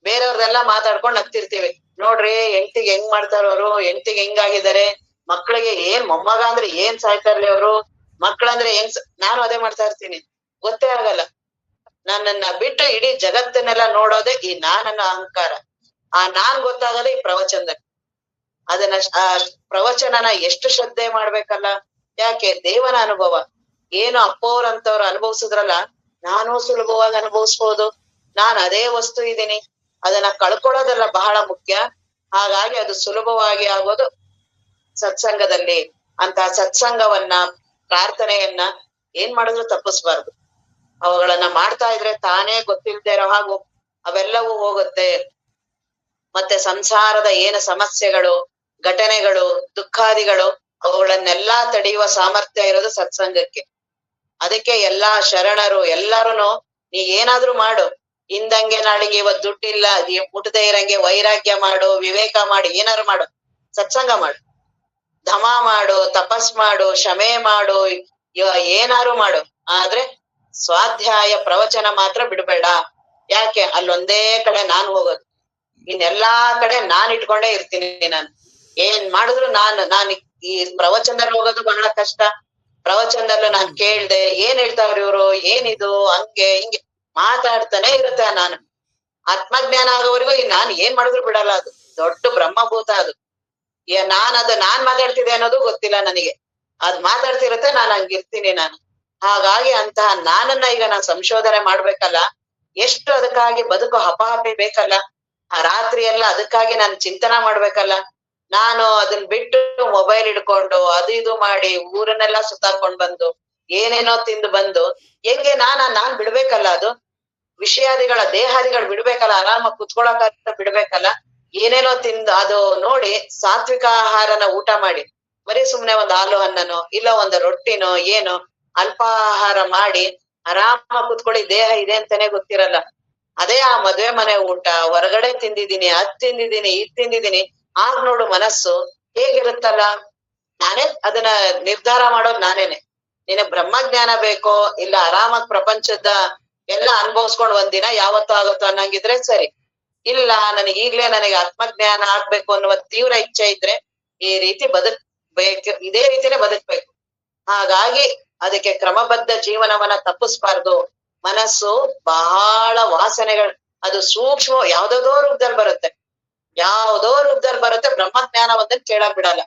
ಬೇರೆಯವ್ರದೆಲ್ಲ ಮಾತಾಡ್ಕೊಂಡ್ ನಗ್ತಿರ್ತೀವಿ. ನೋಡ್ರಿ ಹೆಂಡ್ತಿಗೆ ಹೆಂಗ್ ಮಾಡ್ತಾರ ಅವ್ರು, ಹೆಂಡ್ತಿಗೆ ಹೆಂಗಾಗಿದ್ದಾರೆ, ಮಕ್ಳಿಗೆ ಏನ್ ಮೊಮ್ಮಗ ಅಂದ್ರೆ ಏನ್ ಸಾಯ್ತಾರ್ಲಿ ಅವ್ರು, ಮಕ್ಳಂದ್ರೆ ಹೆಂಗ್ ನಾನು ಅದೇ ಮಾಡ್ತಾ ಇರ್ತೀನಿ, ಗೊತ್ತೇ ಆಗಲ್ಲ. ನನ್ನನ್ನ ಬಿಟ್ಟು ಇಡೀ ಜಗತ್ತನ್ನೆಲ್ಲ ನೋಡೋದೇ ಈ ನಾನನ್ನ ಅಹಂಕಾರ. ಆ ನಾನ್ ಗೊತ್ತಾಗೋದೇ ಈ ಪ್ರವಚನದಲ್ಲಿ. ಅದನ್ನ ಆ ಪ್ರವಚನನ ಎಷ್ಟು ಶ್ರದ್ಧೆ ಮಾಡ್ಬೇಕಲ್ಲ. ಯಾಕೆ? ದೇವನ ಅನುಭವ. ಏನು ಅಪ್ಪೋರಂತವ್ರು ಅನುಭವಿಸಿದ್ರಲ್ಲ, ನಾನು ಸುಲಭವಾಗಿ ಅನುಭವಿಸ್ಬೋದು. ನಾನ್ ಅದೇ ವಸ್ತು ಇದ್ದೀನಿ, ಅದನ್ನ ಕಳ್ಕೊಳ್ಳೋದೆಲ್ಲ ಬಹಳ ಮುಖ್ಯ. ಹಾಗಾಗಿ ಅದು ಸುಲಭವಾಗಿ ಆಗೋದು ಸತ್ಸಂಗದಲ್ಲಿ. ಅಂತ ಸತ್ಸಂಗವನ್ನ, ಪ್ರಾರ್ಥನೆಯನ್ನ ಏನ್ ಮಾಡಿದ್ರು ತಪ್ಪಿಸ್ಬಾರ್ದು. ಅವುಗಳನ್ನ ಮಾಡ್ತಾ ಇದ್ರೆ ತಾನೇ ಗೊತ್ತಿಲ್ದೇ ಇರೋ ಹಾಗೂ ಅವೆಲ್ಲವೂ ಹೋಗುತ್ತೆ. ಮತ್ತೆ ಸಂಸಾರದ ಏನು ಸಮಸ್ಯೆಗಳು, ಘಟನೆಗಳು, ದುಃಖಾದಿಗಳು, ಅವುಗಳನ್ನೆಲ್ಲಾ ತಡೆಯುವ ಸಾಮರ್ಥ್ಯ ಇರೋದು ಸತ್ಸಂಗಕ್ಕೆ. ಅದಕ್ಕೆ ಎಲ್ಲಾ ಶರಣರು ಎಲ್ಲಾರುನು, ನೀ ಏನಾದ್ರೂ ಮಾಡು, ಇಂದಂಗೆ ನಾಳಿಗೆ ಇವತ್ ದುಡ್ಡಿಲ್ಲ, ಮುಟ್ಟದೇ ಇರಂಗೆ ವೈರಾಗ್ಯ ಮಾಡು, ವಿವೇಕ ಮಾಡು, ಏನಾದ್ರು ಮಾಡು, ಸತ್ಸಂಗ ಮಾಡು, ಧಮ ಮಾಡು, ತಪಸ್ ಮಾಡು, ಕ್ಷಮೆ ಮಾಡು, ಏನಾರು ಮಾಡು. ಆದ್ರೆ ಸ್ವಾಧ್ಯಾಯ ಪ್ರವಚನ ಮಾತ್ರ ಬಿಡ್ಬೇಡ. ಯಾಕೆ? ಅಲ್ಲೊಂದೇ ಕಡೆ ನಾನ್ ಹೋಗೋದು, ಇನ್ನೆಲ್ಲಾ ಕಡೆ ನಾನ್ ಇಟ್ಕೊಂಡೇ ಇರ್ತೀನಿ. ನಾನು ಏನ್ ಮಾಡಿದ್ರು ನಾನು ಈ ಪ್ರವಚನದಲ್ಲಿ ಹೋಗೋದು ಬಹಳ ಕಷ್ಟ. ಪ್ರವಚನದಲ್ಲೂ ನಾನ್ ಕೇಳ್ದೆ, ಏನ್ ಹೇಳ್ತಾವ್ರಿ ಇವ್ರು, ಏನಿದು, ಹಂಗೆ ಹಿಂಗೆ ಮಾತಾಡ್ತಾನೆ ಇರುತ್ತೆ. ನಾನು ಆತ್ಮಜ್ಞಾನ ಆಗೋವರೆಗೂ ನಾನ್ ಏನ್ ಮಾಡಿದ್ರು ಬಿಡಲ್ಲ. ಅದು ದೊಡ್ಡ ಬ್ರಹ್ಮಭೂತ. ಅದು ನಾನ್ ಮಾತಾಡ್ತಿದ್ದೆ ಅನ್ನೋದು ಗೊತ್ತಿಲ್ಲ ನನಗೆ. ಅದ್ ಮಾತಾಡ್ತಿರತ್ತೆ, ನಾನ್ ಹಂಗಿರ್ತೀನಿ ನಾನು. ಹಾಗಾಗಿ ಅಂತಹ ನಾನನ್ನ ಈಗ ನಾನ್ ಸಂಶೋಧನೆ ಮಾಡ್ಬೇಕಲ್ಲ, ಎಷ್ಟು ಅದಕ್ಕಾಗಿ ಬದುಕು ಹಪಾಹಪಿ ಬೇಕಲ್ಲ. ಆ ರಾತ್ರಿ ಎಲ್ಲ ಅದಕ್ಕಾಗಿ ನಾನು ಚಿಂತನ ಮಾಡ್ಬೇಕಲ್ಲ. ನಾನು ಅದನ್ ಬಿಟ್ಟು ಮೊಬೈಲ್ ಹಿಡ್ಕೊಂಡು ಅದು ಇದು ಮಾಡಿ ಊರನ್ನೆಲ್ಲ ಸುತ್ತಾಕೊಂಡ್ ಬಂದು ಏನೇನೋ ತಿಂದು ಬಂದು ಹೆಂಗೆ ನಾನ್ ಬಿಡ್ಬೇಕಲ್ಲ. ಅದು ವಿಷಯಾದಿಗಳ ದೇಹಾದಿಗಳು ಬಿಡ್ಬೇಕಲ್ಲ, ಆರಾಮಾಗಿ ಕುತ್ಕೊಳಕ ಬಿಡ್ಬೇಕಲ್ಲ. ಏನೇನೋ ತಿಂದು ಅದು ನೋಡಿ ಸಾತ್ವಿಕ ಆಹಾರನ ಊಟ ಮಾಡಿ, ಬರೀ ಸುಮ್ನೆ ಒಂದ್ ಹಾಲು ಅನ್ನನೋ ಇಲ್ಲ ಒಂದು ರೊಟ್ಟಿನೋ ಏನೋ ಅಲ್ಪಾಹಾರ ಮಾಡಿ ಆರಾಮಾಗಿ ಕುತ್ಕೊಳ್ಳಿ, ದೇಹ ಇದೆ ಅಂತಾನೆ ಗೊತ್ತಿರಲ್ಲ. ಅದೇ ಆ ಮದ್ವೆ ಮನೆ ಊಟ, ಹೊರಗಡೆ ತಿಂದಿದೀನಿ, ಅದ್ ತಿಂದಿದೀನಿ, ಇದ್ ತಿಂದಿದೀನಿ, ಆಗ ನೋಡು ಮನಸ್ಸು ಹೇಗಿರುತ್ತಲ್ಲ. ನಾನೇ ಅದನ್ನ ನಿರ್ಧಾರ ಮಾಡೋದು ನಾನೇನೆ. ನಿನಗ್ ಬ್ರಹ್ಮಜ್ಞಾನ ಬೇಕೋ ಇಲ್ಲ ಆರಾಮಾಗಿ ಪ್ರಪಂಚದ ಎಲ್ಲ ಅನುಭವಿಸ್ಕೊಂಡ್ ಒಂದಿನ ಯಾವತ್ತೂ ಆಗುತ್ತೋ ಅನ್ನಂಗಿದ್ರೆ ಸರಿ. ಇಲ್ಲ ನನಗೆ ಆತ್ಮಜ್ಞಾನ ಆಗ್ಬೇಕು ಅನ್ನುವ ತೀವ್ರ ಇಚ್ಛೆ ಇದ್ರೆ ಈ ರೀತಿ ಬದುಕ್ಬೇಕು, ಇದೇ ರೀತಿನೇ ಬದುಕ್ಬೇಕು. ಹಾಗಾಗಿ ಅದಕ್ಕೆ ಕ್ರಮಬದ್ಧ ಜೀವನವನ್ನ ತಪ್ಪಿಸ್ಬಾರ್ದು. ಮನಸ್ಸು ಬಹಳ ವಾಸನೆಗಳು, ಅದು ಸೂಕ್ಷ್ಮ ಯಾವ್ದೋ ರೂಪದಲ್ಲಿ ಬರುತ್ತೆ, ಬ್ರಹ್ಮಜ್ಞಾನ ಒಂದನ್ನು ಕೇಳಕ್ ಬಿಡಲ್ಲ.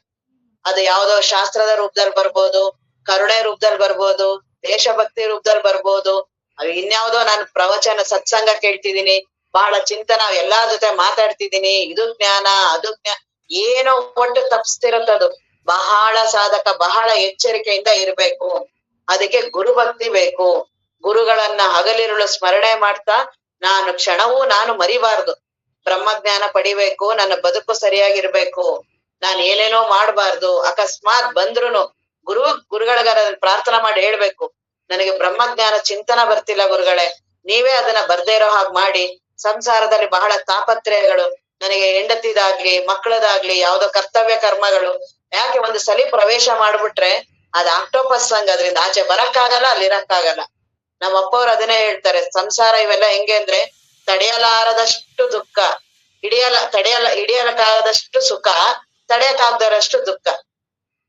ಅದು ಯಾವ್ದೋ ಶಾಸ್ತ್ರದ ರೂಪದಲ್ಲಿ ಬರ್ಬೋದು, ಕರುಣೆ ರೂಪದಲ್ಲಿ ಬರ್ಬೋದು, ದೇಶಭಕ್ತಿ ರೂಪದಲ್ಲಿ ಬರ್ಬೋದು, ಇನ್ಯಾವುದೋ ನಾನು ಪ್ರವಚನ ಸತ್ಸಂಗ ಕೇಳ್ತಿದೀನಿ, ಬಹಳ ಚಿಂತನ ಎಲ್ಲಾರ ಜೊತೆ ಮಾತಾಡ್ತಿದೀನಿ, ಇದು ಜ್ಞಾನ ಅದು ಜ್ಞಾನ, ಏನೋ ಒಟ್ಟು ತಪ್ಪಿಸ್ತಿರತ್ತದು. ಬಹಳ ಸಾಧಕ ಬಹಳ ಎಚ್ಚರಿಕೆಯಿಂದ ಇರ್ಬೇಕು. ಅದಕ್ಕೆ ಗುರುಭಕ್ತಿ ಬೇಕು. ಗುರುಗಳನ್ನ ಹಗಲಿರುಳು ಸ್ಮರಣೆ ಮಾಡ್ತಾ ನಾನು ಕ್ಷಣವೂ ನಾನು ಮರಿಬಾರ್ದು. ಬ್ರಹ್ಮಜ್ಞಾನ ಪಡಿಬೇಕು, ನನ್ನ ಬದುಕು ಸರಿಯಾಗಿರ್ಬೇಕು, ನಾನ್ ಏನೇನೋ ಮಾಡ್ಬಾರ್ದು. ಅಕಸ್ಮಾತ್ ಬಂದ್ರುನು ಗುರುಗಳಿಗಾರ ಪ್ರಾರ್ಥನಾ ಮಾಡಿ ಹೇಳ್ಬೇಕು, ನನಗೆ ಬ್ರಹ್ಮಜ್ಞಾನ ಚಿಂತನ ಬರ್ತಿಲ್ಲ ಗುರುಗಳೇ, ನೀವೇ ಅದನ್ನ ಬರ್ದೇ ಇರೋ ಹಾಗೆ ಮಾಡಿ ಸಂಸಾರದಲ್ಲಿ ಬಹಳ ತಾಪತ್ರಯಗಳು, ನನಗೆ ಹೆಂಡತಿದಾಗ್ಲಿ ಮಕ್ಕಳದಾಗ್ಲಿ ಯಾವ್ದೋ ಕರ್ತವ್ಯ ಕರ್ಮಗಳು. ಯಾಕೆ ಒಂದು ಸಲಿ ಪ್ರವೇಶ ಮಾಡ್ಬಿಟ್ರೆ ಅದ್ ಆಕ್ಟೋಪಸ್ ಹಂಗ, ಅದ್ರಿಂದ ಆಚೆ ಬರಕ್ಕಾಗಲ್ಲ, ಅಲ್ಲಿ ಇರಕ್ಕಾಗಲ್ಲ. ನಮ್ಮ ಅಪ್ಪವ್ರು ಅದನ್ನೇ ಹೇಳ್ತಾರೆ, ಸಂಸಾರ ಇವೆಲ್ಲ ಹೆಂಗೆ ಅಂದ್ರೆ ತಡೆಯಲಾರದಷ್ಟು ದುಃಖ, ಹಿಡಿಯಲಕ್ಕಾಗದಷ್ಟು ಸುಖ, ತಡೆಯಕ್ಕಾಗದಷ್ಟು ದುಃಖ.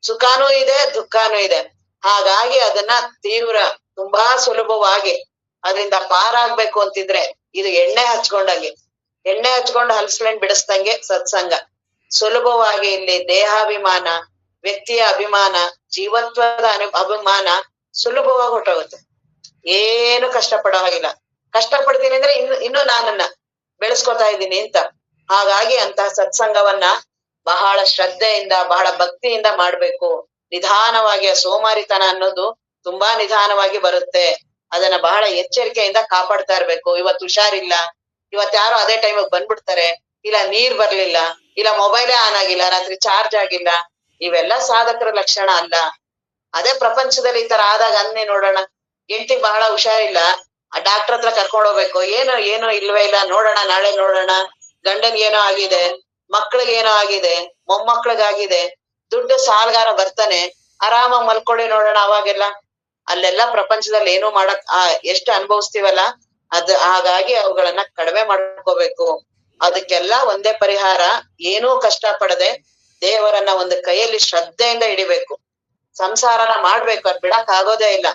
ಸುಖನೂ ಇದೆ ದುಃಖನೂ ಇದೆ. ಹಾಗಾಗಿ ಅದನ್ನ ತುಂಬಾ ಸುಲಭವಾಗಿ ಅದರಿಂದ ಪಾರಾಗ್ಬೇಕು ಅಂತಿದ್ರೆ ಇದು ಎಣ್ಣೆ ಹಚ್ಕೊಂಡು ಹಲ್ಸ್ಲೆಂಡ್ ಬಿಡಿಸ್ದಂಗೆ ಸತ್ಸಂಗ. ಸುಲಭವಾಗಿ ಇಲ್ಲಿ ದೇಹಾಭಿಮಾನ, ವ್ಯಕ್ತಿಯ ಅಭಿಮಾನ, ಜೀವತ್ವದ ಅಭಿಮಾನ ಸುಲಭವಾಗಿ ಹೊರಟೋಗುತ್ತೆ. ಏನು ಕಷ್ಟಪಡೋ ಹಾಗಿಲ್ಲ. ಕಷ್ಟಪಡ್ತೀನಿ ಅಂದ್ರೆ ಇನ್ನು ನಾನನ್ನ ಬೆಳೆಸ್ಕೊತಾ ಇದ್ದೀನಿ ಅಂತ. ಹಾಗಾಗಿ ಅಂತಹ ಸತ್ಸಂಗವನ್ನ ಬಹಳ ಶ್ರದ್ಧೆಯಿಂದ ಬಹಳ ಭಕ್ತಿಯಿಂದ ಮಾಡ್ಬೇಕು. ನಿಧಾನವಾಗಿ ಆ ಸೋಮಾರಿತನ ಅನ್ನೋದು ತುಂಬಾ ನಿಧಾನವಾಗಿ ಬರುತ್ತೆ. ಅದನ್ನ ಬಹಳ ಎಚ್ಚರಿಕೆಯಿಂದ ಕಾಪಾಡ್ತಾ ಇರ್ಬೇಕು. ಇವತ್ತು ಹುಷಾರಿಲ್ಲ, ಇವತ್ ಯಾರೋ ಅದೇ ಟೈಮಿಗೆ ಬಂದ್ಬಿಡ್ತಾರೆ, ಇಲ್ಲ ನೀರ್ ಬರ್ಲಿಲ್ಲ, ಇಲ್ಲ ಮೊಬೈಲೇ ಆನ್ ಆಗಿಲ್ಲ, ರಾತ್ರಿ ಚಾರ್ಜ್ ಆಗಿಲ್ಲ, ಇವೆಲ್ಲ ಸಾಧಕರ ಲಕ್ಷಣ ಅಲ್ಲ. ಅದೇ ಪ್ರಪಂಚದಲ್ಲಿ ಈ ತರ ಆದಾಗ ಅನ್ನೇ ನೋಡೋಣ. ಹೆಂಡತಿ ಬಹಳ ಹುಷಾರಿಲ್ಲ, ಆ ಡಾಕ್ಟರ್ ಹತ್ರ ಕರ್ಕೊಂಡ್ ಹೋಗ್ಬೇಕು, ಏನೋ ಇಲ್ವೇ ಇಲ್ಲ, ನೋಡೋಣ ನಾಳೆ ನೋಡೋಣ. ಗಂಡನ್ ಏನೋ ಆಗಿದೆ, ಮಕ್ಳಿಗೇನೋ ಆಗಿದೆ, ಮೊಮ್ಮಕ್ಳಿಗಾಗಿದೆ, ದುಡ್ಡು ಸಾಲ್ಗಾರ ಬರ್ತಾನೆ, ಆರಾಮಾಗಿ ಮಲ್ಕೊಳ್ಳಿ ನೋಡೋಣ. ಅವಾಗೆಲ್ಲ ಅಲ್ಲೆಲ್ಲ ಪ್ರಪಂಚದಲ್ಲಿ ಏನೋ ಎಷ್ಟು ಅನುಭವಿಸ್ತೀವಲ್ಲ ಹಾಗಾಗಿ ಅವುಗಳನ್ನ ಕಡಿಮೆ ಮಾಡ್ಕೋಬೇಕು. ಅದಕ್ಕೆಲ್ಲ ಒಂದೇ ಪರಿಹಾರ, ಏನೂ ಕಷ್ಟ ಪಡದೆ ದೇವರನ್ನ ಒಂದು ಕೈಯಲ್ಲಿ ಶ್ರದ್ಧೆಯಿಂದ ಹಿಡಿಬೇಕು. ಸಂಸಾರನ ಮಾಡ್ಬೇಕು, ಅದ್ ಬಿಡಕ್ ಆಗೋದೇ ಇಲ್ಲ.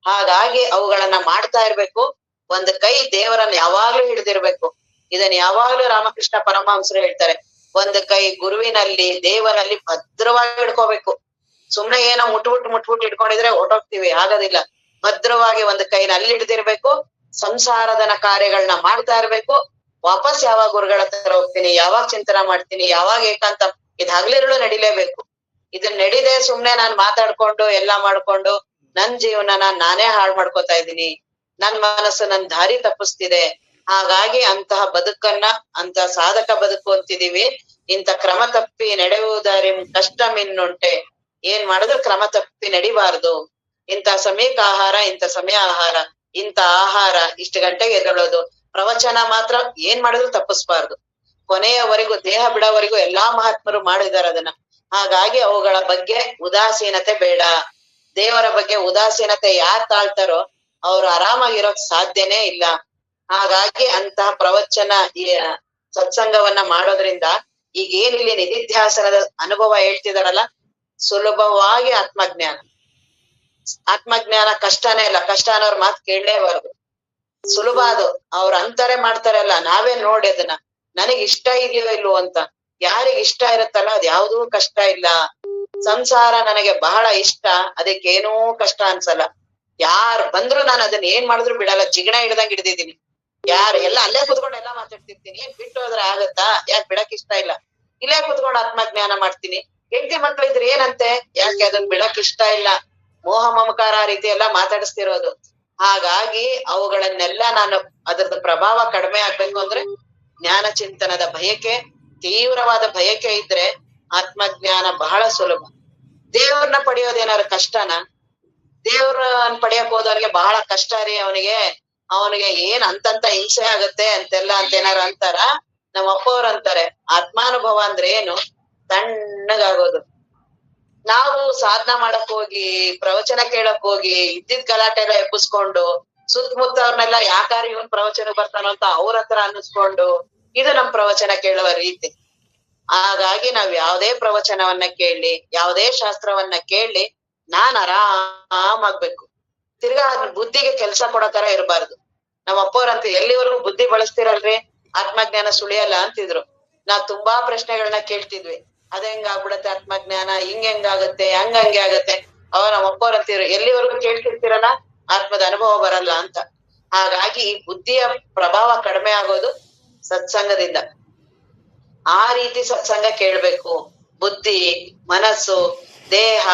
ಹಾಗಾಗಿ ಅವುಗಳನ್ನ ಮಾಡ್ತಾ ಇರ್ಬೇಕು. ಒಂದು ಕೈ ದೇವರನ್ನ ಯಾವಾಗ್ಲೂ ಹಿಡ್ದಿರ್ಬೇಕು. ಇದನ್ನ ಯಾವಾಗ್ಲೂ ರಾಮಕೃಷ್ಣ ಪರಮಹಂಸರು ಹೇಳ್ತಾರೆ, ಒಂದು ಕೈ ಗುರುವಿನಲ್ಲಿ ದೇವರಲ್ಲಿ ಭದ್ರವಾಗಿ ಹಿಡ್ಕೋಬೇಕು. ಸುಮ್ನೆ ಏನೋ ಮುಟ್ಬಿಟ್ಟು ಇಟ್ಕೊಂಡಿದ್ರೆ ಹೊರಟೋಗ್ತೀವಿ, ಆಗೋದಿಲ್ಲ. ಭದ್ರವಾಗಿ ಒಂದು ಕೈನ ಅಲ್ಲಿ ಹಿಡ್ದಿರ್ಬೇಕು. ಸಂಸಾರದನ ಕಾರ್ಯಗಳನ್ನ ಮಾಡ್ತಾ ಇರ್ಬೇಕು. ವಾಪಸ್ ಯಾವಾಗ ಗುರುಗಳ ಹತ್ರ ಹೋಗ್ತೀನಿ, ಯಾವಾಗ ಚಿಂತನ ಮಾಡ್ತೀನಿ, ಯಾವಾಗ ಏಕಾಂತ, ಇದ್ ಹಗಲಿರುಳು ನಡಿಲೇಬೇಕು. ಇದನ್ನ ನಡಿದೆ ಸುಮ್ನೆ ನಾನ್ ಮಾತಾಡ್ಕೊಂಡು ಎಲ್ಲಾ ಮಾಡ್ಕೊಂಡು ನನ್ ಜೀವನನ ನಾನೇ ಹಾಳು ಮಾಡ್ಕೊತಾ ಇದ್ದೀನಿ, ನನ್ ಮನಸ್ಸು ನನ್ ದಾರಿ ತಪ್ಪಿಸ್ತಿದೆ. ಹಾಗಾಗಿ ಅಂತಹ ಬದುಕನ್ನ, ಅಂತಹ ಸಾಧಕ ಬದುಕು ಅಂತಿದೀವಿ. ಇಂಥ ಕ್ರಮ ತಪ್ಪಿ ನಡೆಯುವುದಾರಿ ಕಷ್ಟ ಮಿನ್ನುಂಟೆ. ಏನ್ ಮಾಡಿದ್ರು ಕ್ರಮ ತಪ್ಪಿ ನಡಿಬಾರ್ದು. ಇಂಥ ಸಮಯಕ್ಕೆ ಆಹಾರ, ಇಂಥ ಸಮಯ ಆಹಾರ, ಇಂಥ ಆಹಾರ, ಇಷ್ಟು ಗಂಟೆಗೆ ಎದ್ದೇಳೋದು, ಪ್ರವಚನ ಮಾತ್ರ ಏನ್ ಮಾಡಿದ್ರು ತಪ್ಪಿಸ್ಬಾರ್ದು. ಕೊನೆಯವರೆಗೂ, ದೇಹ ಬಿಡೋವರೆಗೂ ಎಲ್ಲಾ ಮಹಾತ್ಮರು ಮಾಡಿದಾರೆ ಅದನ್ನ. ಹಾಗಾಗಿ ಅವುಗಳ ಬಗ್ಗೆ ಉದಾಸೀನತೆ ಬೇಡ. ದೇವರ ಬಗ್ಗೆ ಉದಾಸೀನತೆ ಯಾರ್ ತಾಳ್ತಾರೋ ಅವ್ರು ಆರಾಮಾಗಿರೋಕ್ ಸಾಧ್ಯನೇ ಇಲ್ಲ. ಹಾಗಾಗಿ ಅಂತಹ ಪ್ರವಚನ, ಈ ಸತ್ಸಂಗವನ್ನ ಮಾಡೋದ್ರಿಂದ ಈಗ ಏನಿಲ್ಲಿ ನಿಧಿಧ್ಯಾಸನದ ಅನುಭವ ಹೇಳ್ತಿದಾರಲ್ಲ, ಸುಲಭವಾಗಿ ಆತ್ಮಜ್ಞಾನ ಕಷ್ಟನೇ ಇಲ್ಲ. ಕಷ್ಟ ಅನ್ನೋರ್ ಮಾತ್ ಕೇಳಲೇಬಾರ್ದು. ಸುಲಭ ಅದು. ಅವ್ರ ಅಂತಾರೆ ಮಾಡ್ತಾರಲ್ಲ, ನಾವೇ ನೋಡಿ ಅದನ್ನ, ನನಗ್ ಇಷ್ಟ ಇದೆಯೋ ಇಲ್ವೋ ಅಂತ. ಯಾರಿಗ್ ಇಷ್ಟ ಇರುತ್ತಲ್ಲ ಅದ್ ಯಾವ್ದೂ ಕಷ್ಟ ಇಲ್ಲ. ಸಂಸಾರ ನನಗೆ ಬಹಳ ಇಷ್ಟ, ಅದಕ್ಕೇನೂ ಕಷ್ಟ ಅನ್ಸಲ್ಲ. ಯಾರ್ ಬಂದ್ರು ನಾನು ಅದನ್ನ ಏನ್ ಮಾಡಿದ್ರು ಬಿಡಲ್ಲ, ಜಿಗಣ ಹಿಡ್ದಂಗ್ ಹಿಡ್ದಿದೀನಿ. ಎಲ್ಲ ಅಲ್ಲೇ ಕುತ್ಕೊಂಡು ಎಲ್ಲಾ ಮಾತಾಡ್ತಿರ್ತೀನಿ. ಏನ್ ಬಿಟ್ಟು ಹೋದ್ರೆ ಆಗತ್ತಾ? ಯಾಕೆ ಬಿಡಕ್ ಇಷ್ಟ ಇಲ್ಲ, ಇಲ್ಲೇ ಕುತ್ಕೊಂಡು ಆತ್ಮಜ್ಞಾನ ಮಾಡ್ತೀನಿ. ಹೆಂಡತಿ ಮಕ್ಳು ಇದ್ರೆ ಏನಂತೆ, ಯಾಕೆ ಅದನ್ನ ಬಿಡಕ್ ಇಷ್ಟ ಇಲ್ಲ, ಮೋಹ ಮಮಕಾರ ರೀತಿ ಎಲ್ಲಾ ಮಾತಾಡಿಸ್ತಿರೋದು. ಹಾಗಾಗಿ ಅವುಗಳನ್ನೆಲ್ಲ ನಾನು, ಅದ್ರದ್ದು ಪ್ರಭಾವ ಕಡಿಮೆ ಆಗ್ಬೇಕು ಅಂದ್ರೆ ಜ್ಞಾನ ಚಿಂತನದ ಬಯಕೆ, ತೀವ್ರವಾದ ಬಯಕೆ ಇದ್ರೆ ಆತ್ಮಜ್ಞಾನ ಬಹಳ ಸುಲಭ. ದೇವ್ರನ್ನ ಪಡೆಯೋದೇನಾದ್ರು ಕಷ್ಟನಾ? ದೇವ್ರನ್ನ ಪಡೆಯಕ್ ಹೋದವ್ರಿಗೆ ಬಹಳ ಕಷ್ಟ ರೀ. ಅವನಿಗೆ ಏನ್ ಅಂತಂತ ಹಿಂಸೆ ಆಗತ್ತೆ ಅಂತೆಲ್ಲ ಅಂತ ಏನಾರು ಅಂತಾರ. ನಮ್ಮ ಅಪ್ಪವ್ರು ಅಂತಾರೆ, ಆತ್ಮಾನುಭವ ಅಂದ್ರೆ ಏನು? ತಣ್ಣಗಾಗೋದು. ನಾವು ಸಾಧನ ಮಾಡಕ್ ಹೋಗಿ, ಪ್ರವಚನ ಕೇಳಕ್ ಹೋಗಿ, ಇದ್ದಿದ್ ಗಲಾಟೆ ಎಲ್ಲ ಎಬ್ಬಿಸ್ಕೊಂಡು, ಸುತ್ತಮುತ್ತ ಅವ್ರನ್ನೆಲ್ಲ ಯಾಕಾರ ಇವನ್ ಪ್ರವಚನ ಬರ್ತಾನೋ ಅಂತ ಅವ್ರ ಹತ್ರ ಅನ್ನಿಸ್ಕೊಂಡು, ಇದು ನಮ್ ಪ್ರವಚನ ಕೇಳುವ ರೀತಿ. ಹಾಗಾಗಿ ನಾವ್ ಯಾವ್ದೇ ಪ್ರವಚನವನ್ನ ಕೇಳಿ, ಯಾವ್ದೇ ಶಾಸ್ತ್ರವನ್ನ ಕೇಳಿ, ನಾನ್ ಆರಾಮಾಗ್ಬೇಕು. ತಿರ್ಗಾ ಬುದ್ಧಿಗೆ ಕೆಲ್ಸ ಕೊಡೋ ತರ ಇರಬಾರ್ದು. ನಮ್ಮ ಅಪ್ಪವ್ರಂತ ಎಲ್ಲಿವರೆಗೂ ಬುದ್ಧಿ ಬಳಸ್ತಿರಲ್ರಿ ಆತ್ಮಜ್ಞಾನ ಸುಳಿಯಲ್ಲ ಅಂತಿದ್ರು. ನಾವ್ ತುಂಬಾ ಪ್ರಶ್ನೆಗಳನ್ನ ಕೇಳ್ತಿದ್ವಿ. ಅದ ಹೆಂಗಾಗ್ಬಿಡತ್ತೆ ಆತ್ಮಜ್ಞಾನ, ಹೆಂಗಾಗತ್ತೆ, ಹಂಗೆ ಆಗತ್ತೆ. ನಮ್ಮ ಅಪ್ಪವ್ರಂತಿದ್ರು, ಎಲ್ಲಿವರೆಗೂ ಕೇಳ್ತಿರ್ತಿರಲ್ಲ ಆತ್ಮದ ಅನುಭವ ಬರಲ್ಲ ಅಂತ. ಹಾಗಾಗಿ ಬುದ್ಧಿಯ ಪ್ರಭಾವ ಕಡಿಮೆ ಆಗೋದು ಸತ್ಸಂಗದಿಂದ. ಆ ರೀತಿ ಸತ್ಸಂಗ ಕೇಳ್ಬೇಕು. ಬುದ್ಧಿ, ಮನಸ್ಸು, ದೇಹ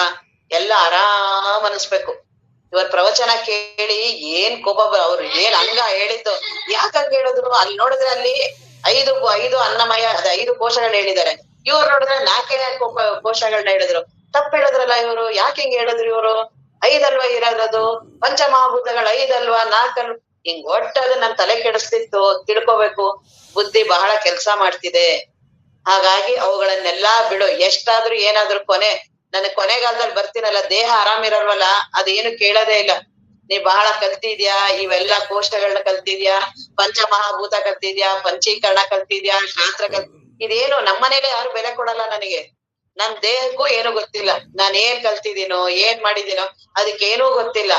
ಎಲ್ಲ ಆರಾಮ್ ಅನಿಸ್ಬೇಕು. ಇವತ್ ಪ್ರವಚನ ಕೇಳಿ ಏನ್ ಕೋಪ, ಅವ್ರು ಏನ್ ಹಂಗ ಹೇಳಿದ್ದು, ಯಾಕಂಗ ಹೇಳಿದ್ರು? ಅಲ್ಲಿ ನೋಡಿದ್ರೆ ಅಲ್ಲಿ ಐದು ಅನ್ನಮಯ, 5 ಕೋಶಗಳನ್ನ ಹೇಳಿದ್ದಾರೆ. ಇವ್ರು ನೋಡಿದ್ರೆ 4 ಕೋಶಗಳನ್ನ ಹೇಳಿದ್ರು. ತಪ್ಪು ಹೇಳಿದ್ರಲ್ಲ ಇವ್ರು. ಯಾಕೆ ಹಿಂಗ್ ಹೇಳಿದ್ರು ಇವ್ರು? 5 ಅಲ್ವಾ ಇರೋದು? ಪಂಚಮಹಾಭೂತಗಳು 5 ಅಲ್ವಾ, 4 ಹಿಂಗ್ ಒಟ್ಟು ಅದು ನನ್ ತಲೆ ಕೆಡಿಸ್ತಿತ್ತು, ತಿಳ್ಕೊಬೇಕು, ಬುದ್ಧಿ ಬಹಳ ಕೆಲ್ಸ ಮಾಡ್ತಿದೆ. ಹಾಗಾಗಿ ಅವುಗಳನ್ನೆಲ್ಲಾ ಬಿಡು. ಎಷ್ಟಾದ್ರೂ ಏನಾದ್ರೂ ನನಗ್ ಕೊನೆಗಾಲದಲ್ಲಿ ಬರ್ತೀನಲ್ಲ, ದೇಹ ಆರಾಮಿರಲ್ವಲ್ಲ, ಅದೇನು ಕೇಳೋದೇ ಇಲ್ಲ. ನೀ ಬಹಳ ಕಲ್ತಿದ್ಯಾ, ಇವೆಲ್ಲಾ ಕೋಶಗಳನ್ನ ಕಲ್ತಿದ್ಯಾ, ಪಂಚಮಹಾಭೂತ ಕಲ್ತಿದ್ಯಾ, ಪಂಚೀಕರಣ ಕಲ್ತಿದ್ಯಾ, ಶಾಸ್ತ್ರ ಇದೇನು ನಮ್ಮನೇಲೆ ಯಾರು ಬೆಲೆ ಕೊಡಲ್ಲ ನನಗೆ. ನನ್ ದೇಹಕ್ಕೂ ಏನು ಗೊತ್ತಿಲ್ಲ. ನಾನ್ ಏನ್ ಕಲ್ತಿದೀನೋ ಏನ್ ಮಾಡಿದೀನೋ ಅದಕ್ಕೇನೂ ಗೊತ್ತಿಲ್ಲ.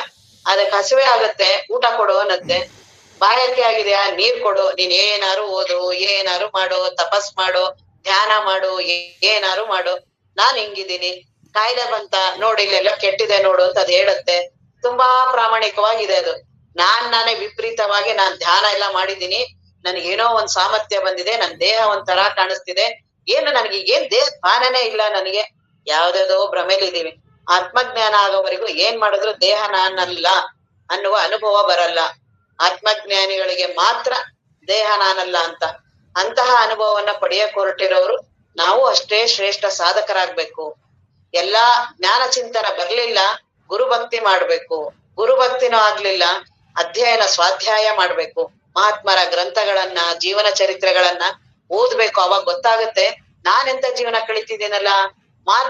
ಅದಕ್ ಹಸಿವೆ ಆಗತ್ತೆ, ಊಟ ಕೊಡು ಅನ್ನತ್ತೆ. ಬಾಯಾರಿಕೆ ಆಗಿದ್ಯಾ, ನೀರ್ ಕೊಡು. ನೀನ್ ಏನಾರು ಓದು, ಏನಾರು ಮಾಡು, ತಪಸ್ ಮಾಡು, ಧ್ಯಾನ ಮಾಡು, ಏನಾರು ಮಾಡು, ನಾನ್ ಹಿಂಗಿದ್ದೀನಿ. ಕಾಯಿಲೆ ಬಂತ, ನೋಡಿ ಇಲ್ಲೆಲ್ಲ ಕೆಟ್ಟಿದೆ ನೋಡು ಅಂತ ಅದ್ ಹೇಳತ್ತೆ. ತುಂಬಾ ಪ್ರಾಮಾಣಿಕವಾಗಿದೆ ಅದು. ನಾನೇ ವಿಪರೀತವಾಗಿ ನಾನ್ ಧ್ಯಾನ ಎಲ್ಲ ಮಾಡಿದೀನಿ, ನನಗೇನೋ ಒಂದ್ ಸಾಮರ್ಥ್ಯ ಬಂದಿದೆ, ನನ್ ದೇಹ ಒಂಥರ ಕಾಣಿಸ್ತಿದೆ, ಏನು ನನಗೆ ಈಗೇನ್ ದೇಹ ಭಾನನೇ ಇಲ್ಲ ನನಗೆ. ಯಾವ್ದಾವ್ದೋ ಭ್ರಮೆಲಿದೀವಿ. ಆತ್ಮಜ್ಞಾನ ಆಗೋವರೆಗೂ ಏನ್ ಮಾಡಿದ್ರು ದೇಹ ನಾನಲ್ಲ ಅನ್ನುವ ಅನುಭವ ಬರಲ್ಲ. ಆತ್ಮಜ್ಞಾನಿಗಳಿಗೆ ಮಾತ್ರ ದೇಹ ನಾನಲ್ಲ ಅಂತ. ಅಂತಹ ಅನುಭವವನ್ನ ಪಡೆಯಕ್ ಹೊರಟಿರೋರು ನಾವು ಅಷ್ಟೇ ಶ್ರೇಷ್ಠ ಸಾಧಕರಾಗ್ಬೇಕು. ಎಲ್ಲಾ ಜ್ಞಾನ ಚಿಂತನ ಬರ್ಲಿಲ್ಲ, ಗುರುಭಕ್ತಿ ಮಾಡ್ಬೇಕು. ಗುರುಭಕ್ತಿನೂ ಆಗ್ಲಿಲ್ಲ, ಅಧ್ಯಯನ ಸ್ವಾಧ್ಯಾಯ ಮಾಡ್ಬೇಕು. ಮಹಾತ್ಮರ ಗ್ರಂಥಗಳನ್ನ, ಜೀವನ ಚರಿತ್ರೆಗಳನ್ನ ಓದ್ಬೇಕು. ಅವಾಗ ಗೊತ್ತಾಗುತ್ತೆ ನಾನೆಂತ ಜೀವನ ಕಳಿತಿದ್ದೀನಲ್ಲ.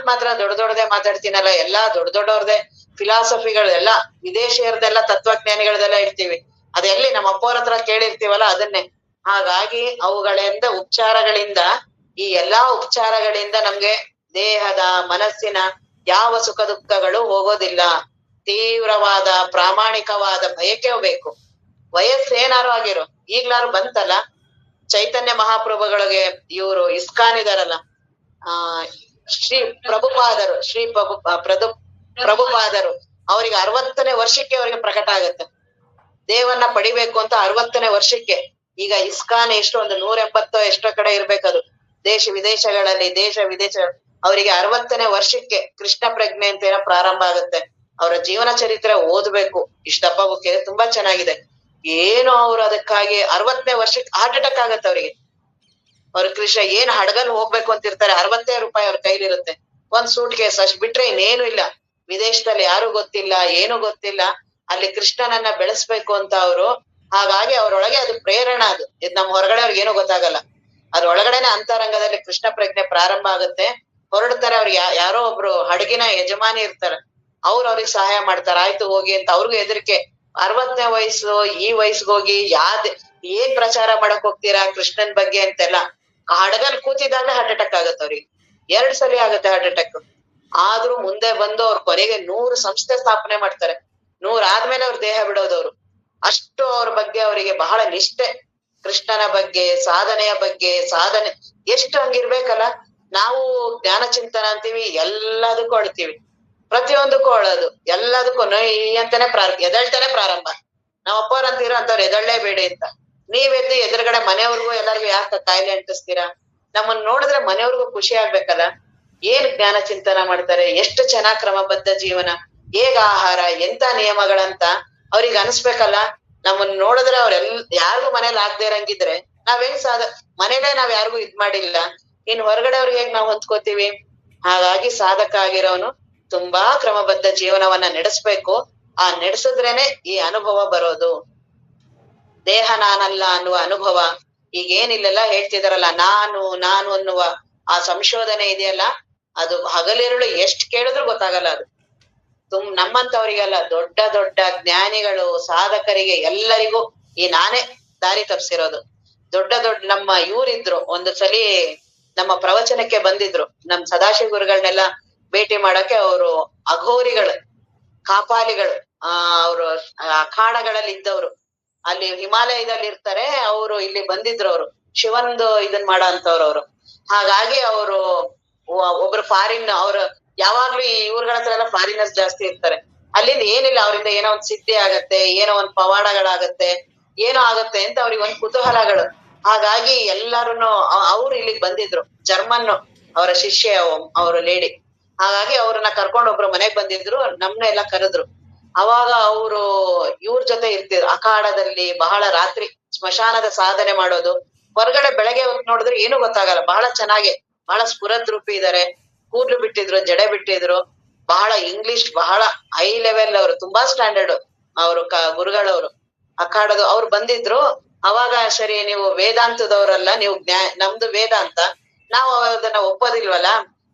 ಮಾತ್ರ ದೊಡ್ಡದೇ ಮಾತಾಡ್ತೀನಲ್ಲ, ಎಲ್ಲಾ ದೊಡ್ಡವ್ರದೇ ಫಿಲಾಸಫಿಗಳೆಲ್ಲ, ವಿದೇಶಿಯರದೆಲ್ಲ ತತ್ವಜ್ಞಾನಿಗಳದೆಲ್ಲ ಇರ್ತೀವಿ. ಅದೆಲ್ಲಿ ನಮ್ಮ ಅಪ್ಪವ್ರ ಹತ್ರ ಕೇಳಿರ್ತೀವಲ್ಲ ಅದನ್ನೇ. ಹಾಗಾಗಿ ಅವುಗಳಿಂದ ಉಪಚಾರಗಳಿಂದ, ಈ ಎಲ್ಲಾ ಉಪಚಾರಗಳಿಂದ ನಮ್ಗೆ ದೇಹದ ಮನಸ್ಸಿನ ಯಾವ ಸುಖ ದುಃಖಗಳು ಹೋಗೋದಿಲ್ಲ. ತೀವ್ರವಾದ ಪ್ರಾಮಾಣಿಕವಾದ ಬಯಕೆ ಬೇಕು. ವಯಸ್ಸೇನಾರು ಆಗಿರೋ, ಈಗ್ಲಾರು ಬಂತಲ್ಲ ಚೈತನ್ಯ ಮಹಾಪ್ರಭುಗಳಿಗೆ, ಇವರು ಇಸ್ಕಾನ್ ಇದಾರಲ್ಲ, ಶ್ರೀ ಪ್ರಭುಪಾದರು, ಪ್ರಭುಪಾದರು ಅವ್ರಿಗೆ 60ನೇ ವರ್ಷಕ್ಕೆ ಅವ್ರಿಗೆ ಪ್ರಕಟ ಆಗತ್ತೆ. ದೇವನ್ನ ಪಡಿಬೇಕು ಅಂತ 60ನೇ ವರ್ಷಕ್ಕೆ. ಈಗ ಇಸ್ಕಾನ್ ಎಷ್ಟು ಒಂದು 170 ಎಷ್ಟೋ ಕಡೆ ಇರ್ಬೇಕದು, ದೇಶ ವಿದೇಶಗಳಲ್ಲಿ. ಅವರಿಗೆ 60ನೇ ವರ್ಷಕ್ಕೆ ಕೃಷ್ಣ ಪ್ರಜ್ಞೆ ಅಂತ ಏನೋ ಪ್ರಾರಂಭ ಆಗುತ್ತೆ. ಅವರ ಜೀವನ ಚರಿತ್ರೆ ಓದ್ಬೇಕು. ಇಷ್ಟಪ್ಪ ಬುಕ್ಕೆ ತುಂಬಾ ಚೆನ್ನಾಗಿದೆ. ಏನು ಅವ್ರು ಅದಕ್ಕಾಗಿ 60ನೇ ವರ್ಷಕ್ಕೆ ಹಾರ್ಟ್ ಅಟ್ಯಾಕ್ ಆಗತ್ತೆ ಅವ್ರಿಗೆ. ಅವ್ರ ಕೃಷ್ಣ ಏನ್ ಹಡಗಲ್ ಹೋಗ್ಬೇಕು ಅಂತಿರ್ತಾರೆ, 60 ರೂಪಾಯಿ ಅವ್ರ ಕೈಲಿರುತ್ತೆ, ಒಂದ್ ಸೂಟ್ ಕೇಸ್, ಅಷ್ಟ್ ಬಿಟ್ರೆ ಇನ್ನೇನು ಇಲ್ಲ. ವಿದೇಶದಲ್ಲಿ ಯಾರು ಗೊತ್ತಿಲ್ಲ, ಏನು ಗೊತ್ತಿಲ್ಲ. ಅಲ್ಲಿ ಕೃಷ್ಣನನ್ನ ಬೆಳೆಸ್ಬೇಕು ಅಂತ ಅವರು. ಹಾಗಾಗಿ ಅವ್ರೊಳಗೆ ಅದು ಪ್ರೇರಣ. ಅದು ಇದ್ ನಮ್ ಹೊರಗಡೆ ಅವ್ರಿಗೆ ಏನೂ ಗೊತ್ತಾಗಲ್ಲ. ಅದ್ರೊಳಗಡೆನೆ ಅಂತರಂಗದಲ್ಲಿ ಕೃಷ್ಣ ಪ್ರಜ್ಞೆ ಪ್ರಾರಂಭ ಆಗುತ್ತೆ. ಹೊರಡ್ತಾರೆ. ಅವ್ರಿಗೆ ಯಾರೋ ಒಬ್ರು ಹಡಗಿನ ಯಜಮಾನಿ ಇರ್ತಾರೆ, ಅವ್ರಿಗೆ ಸಹಾಯ ಮಾಡ್ತಾರೆ. ಆಯ್ತು ಹೋಗಿ ಅಂತ. ಅವ್ರಿಗೂ ಹೆದರಿಕೆ, 60ನೇ ವಯಸ್ಸು, ಈ ವಯಸ್ಸಿಗೋಗಿ ಏನ್ ಪ್ರಚಾರ ಮಾಡಕ್ ಹೋಗ್ತೀರಾ ಕೃಷ್ಣನ್ ಬಗ್ಗೆ ಅಂತೆಲ್ಲ. ಹಡಗಲ್ ಕೂತಿದ್ದಾಗಲೇ ಹಾರ್ಟ್ ಅಟ್ಯಾಕ್ ಆಗತ್ತೆ ಅವ್ರಿಗೆ. 2 ಸಲ ಆಗತ್ತೆ ಹಾರ್ಟ್ ಅಟ್ಯಾಕ್. ಆದ್ರೂ ಮುಂದೆ ಬಂದು ಅವ್ರ ಕೊನೆಗೆ 100 ಸಂಸ್ಥೆ ಸ್ಥಾಪನೆ ಮಾಡ್ತಾರೆ. 100 ಆದ್ಮೇಲೆ ಅವ್ರ ದೇಹ ಬಿಡೋದವ್ರು. ಅಷ್ಟು ಅವ್ರ ಬಗ್ಗೆ ಅವರಿಗೆ ಬಹಳ ನಿಷ್ಠೆ. ಕೃಷ್ಣನ ಬಗ್ಗೆ, ಸಾಧನೆಯ ಬಗ್ಗೆ. ಸಾಧನೆ ಎಷ್ಟು ಹಂಗಿರ್ಬೇಕಲ್ಲ. ನಾವು ಜ್ಞಾನ ಚಿಂತನ ಅಂತೀವಿ, ಎಲ್ಲದಕ್ಕೂ ಅಳ್ತೀವಿ, ಪ್ರತಿಯೊಂದಕ್ಕೂ ಅಳೋದು, ಎಲ್ಲದಕ್ಕೂ ಅಂತಾನೆ ಎದಳ್ತಾನೆ ಪ್ರಾರಂಭ. ನಾವ್ ಅಪ್ಪವ್ರ ಅಂತೀರ ಅಂತವ್ರು ಎದಳ್ಳೇಬೇಡಿ ಅಂತ. ನೀವೆದ್ದು ಎದುರುಗಡೆ ಮನೆಯವ್ರಿಗೂ ಎಲ್ಲರಿಗೂ ಯಾಕೆ ಕಾಯಿಲೆ ಅಂಟಿಸ್ತೀರಾ? ನಮ್ಮನ್ನ ನೋಡಿದ್ರೆ ಮನೆಯವ್ರಿಗೂ ಖುಷಿ ಆಗ್ಬೇಕಲ್ಲ. ಏನ್ ಜ್ಞಾನ ಚಿಂತನ ಮಾಡ್ತಾರೆ, ಎಷ್ಟು ಚೆನ್ನಾಗ್ ಕ್ರಮಬದ್ಧ ಜೀವನ, ಹೇಗ ಆಹಾರ, ಎಂತ ನಿಯಮಗಳಂತ ಅವ್ರಿಗೆ ಅನ್ಸ್ಬೇಕಲ್ಲ. ನಮ್ಮನ್ನ ನೋಡಿದ್ರೆ ಯಾರಿಗೂ ಮನೇಲಿ ಆಗದೆ ಇರಂಗಿದ್ರೆ ನಾವ್ ಹೆಂಗ್ ಮನೇಲೆ ನಾವ್ ಯಾರಿಗೂ ಇದ್ ಮಾಡಿಲ್ಲ, ಇನ್ ಹೊರಗಡೆ ಅವ್ರಿಗೆ ಹೇಗ್ ನಾವ್ ಹೊಂದ್ಕೋತೀವಿ? ಹಾಗಾಗಿ ಸಾಧಕ ಆಗಿರೋನು ತುಂಬಾ ಕ್ರಮಬದ್ಧ ಜೀವನವನ್ನ ನಡೆಸ್ಬೇಕು. ಆ ನಡೆಸಿದ್ರೇನೆ ಈ ಅನುಭವ ಬರೋದು. ದೇಹ ನಾನಲ್ಲ ಅನ್ನುವ ಅನುಭವ. ಈಗೇನಿಲ್ಲೆಲ್ಲ ಹೇಳ್ತಿದಾರಲ್ಲ, ನಾನು ಅನ್ನುವ ಆ ಸಂಶೋಧನೆ ಇದೆಯಲ್ಲ, ಅದು ಹಗಲಿರುಳು ಎಷ್ಟ್ ಕೇಳಿದ್ರು ಗೊತ್ತಾಗಲ್ಲ ಅದು. ನಮ್ಮಂತವ್ರಿಗೆಲ್ಲ, ದೊಡ್ಡ ದೊಡ್ಡ ಜ್ಞಾನಿಗಳು, ಸಾಧಕರಿಗೆ ಎಲ್ಲರಿಗೂ ಈ ನಾನೇ ದಾರಿ ತಪ್ಸಿರೋದು. ದೊಡ್ಡ ನಮ್ಮ ಇವ್ರಿದ್ರು, ಒಂದು ಸಲಿ ನಮ್ಮ ಪ್ರವಚನಕ್ಕೆ ಬಂದಿದ್ರು. ನಮ್ ಸದಾಶಿವ ಗುರುಗಳನ್ನೆಲ್ಲ ಭೇಟಿ ಮಾಡಕ್ಕೆ. ಅವರು ಅಘೋರಿಗಳು, ಕಾಪಾಲಿಗಳು, ಅವರು ಅಖಾಡಗಳಲ್ಲಿ ಇದ್ದವ್ರು. ಅಲ್ಲಿ ಹಿಮಾಲಯದಲ್ಲಿ ಇರ್ತಾರೆ ಅವರು. ಇಲ್ಲಿ ಬಂದಿದ್ರು ಅವರು, ಶಿವಂದು ಇದನ್ ಮಾಡೋ ಅಂತವ್ರು ಅವರು. ಹಾಗಾಗಿ ಅವರು ಒಬ್ರು ಫಾರಿನ್, ಅವ್ರು ಯಾವಾಗ್ಲೂ ಈ ಇವ್ರಗಳ ಹತ್ರ ಎಲ್ಲ ಫಾರಿನರ್ಸ್ ಜಾಸ್ತಿ ಇರ್ತಾರೆ. ಅಲ್ಲಿಂದ ಏನಿಲ್ಲ, ಅವರಿಂದ ಏನೋ ಒಂದ್ ಸಿದ್ಧಿ ಆಗತ್ತೆ, ಏನೋ ಒಂದ್ ಪವಾಡಗಳಾಗತ್ತೆ, ಏನೋ ಆಗತ್ತೆ ಅಂತ ಅವ್ರಿಗೆ ಒಂದ್ ಕುತೂಹಲಗಳು. ಹಾಗಾಗಿ ಎಲ್ಲಾರುನು ಅವ್ರು ಇಲ್ಲಿಗ್ ಬಂದಿದ್ರು. ಜರ್ಮನ್ ಅವರ ಶಿಷ್ಯ ಅವರು ಲೇಡಿ. ಹಾಗಾಗಿ ಅವ್ರನ್ನ ಕರ್ಕೊಂಡ್ ಒಬ್ರು ಮನೆಗ್ ಬಂದಿದ್ರು, ನಮ್ನ ಎಲ್ಲ ಕರೆದ್ರು. ಅವಾಗ ಅವರು ಇವ್ರ ಜೊತೆ ಇರ್ತಿದ್ರು ಅಖಾಡದಲ್ಲಿ. ಬಹಳ ರಾತ್ರಿ ಸ್ಮಶಾನದ ಸಾಧನೆ ಮಾಡೋದು. ಹೊರಗಡೆ ಬೆಳಗ್ಗೆ ಹೊತ್ತು ನೋಡಿದ್ರೆ ಏನು ಗೊತ್ತಾಗಲ್ಲ. ಬಹಳ ಚೆನ್ನಾಗಿ, ಬಹಳ ಸ್ಫುರದ್ರೂಪಿ ಇದಾರೆ. ಕೂದ್ಲು ಬಿಟ್ಟಿದ್ರು, ಜಡೆ ಬಿಟ್ಟಿದ್ರು. ಬಹಳ ಇಂಗ್ಲಿಷ್, ಬಹಳ ಹೈ ಲೆವೆಲ್ ಅವರು, ತುಂಬಾ ಸ್ಟ್ಯಾಂಡರ್ಡ್ ಅವರು ಗುರುಗಳವರು. ಅಖಾಡದು ಅವ್ರು ಬಂದಿದ್ರು. ಅವಾಗ ಸರಿ ನೀವು ವೇದಾಂತದವ್ರಲ್ಲ, ನೀವು ನಮ್ದು ವೇದಾಂತ, ನಾವು ಅದನ್ನ ಒಪ್ಪೋದಿಲ್ವಲ್ಲ,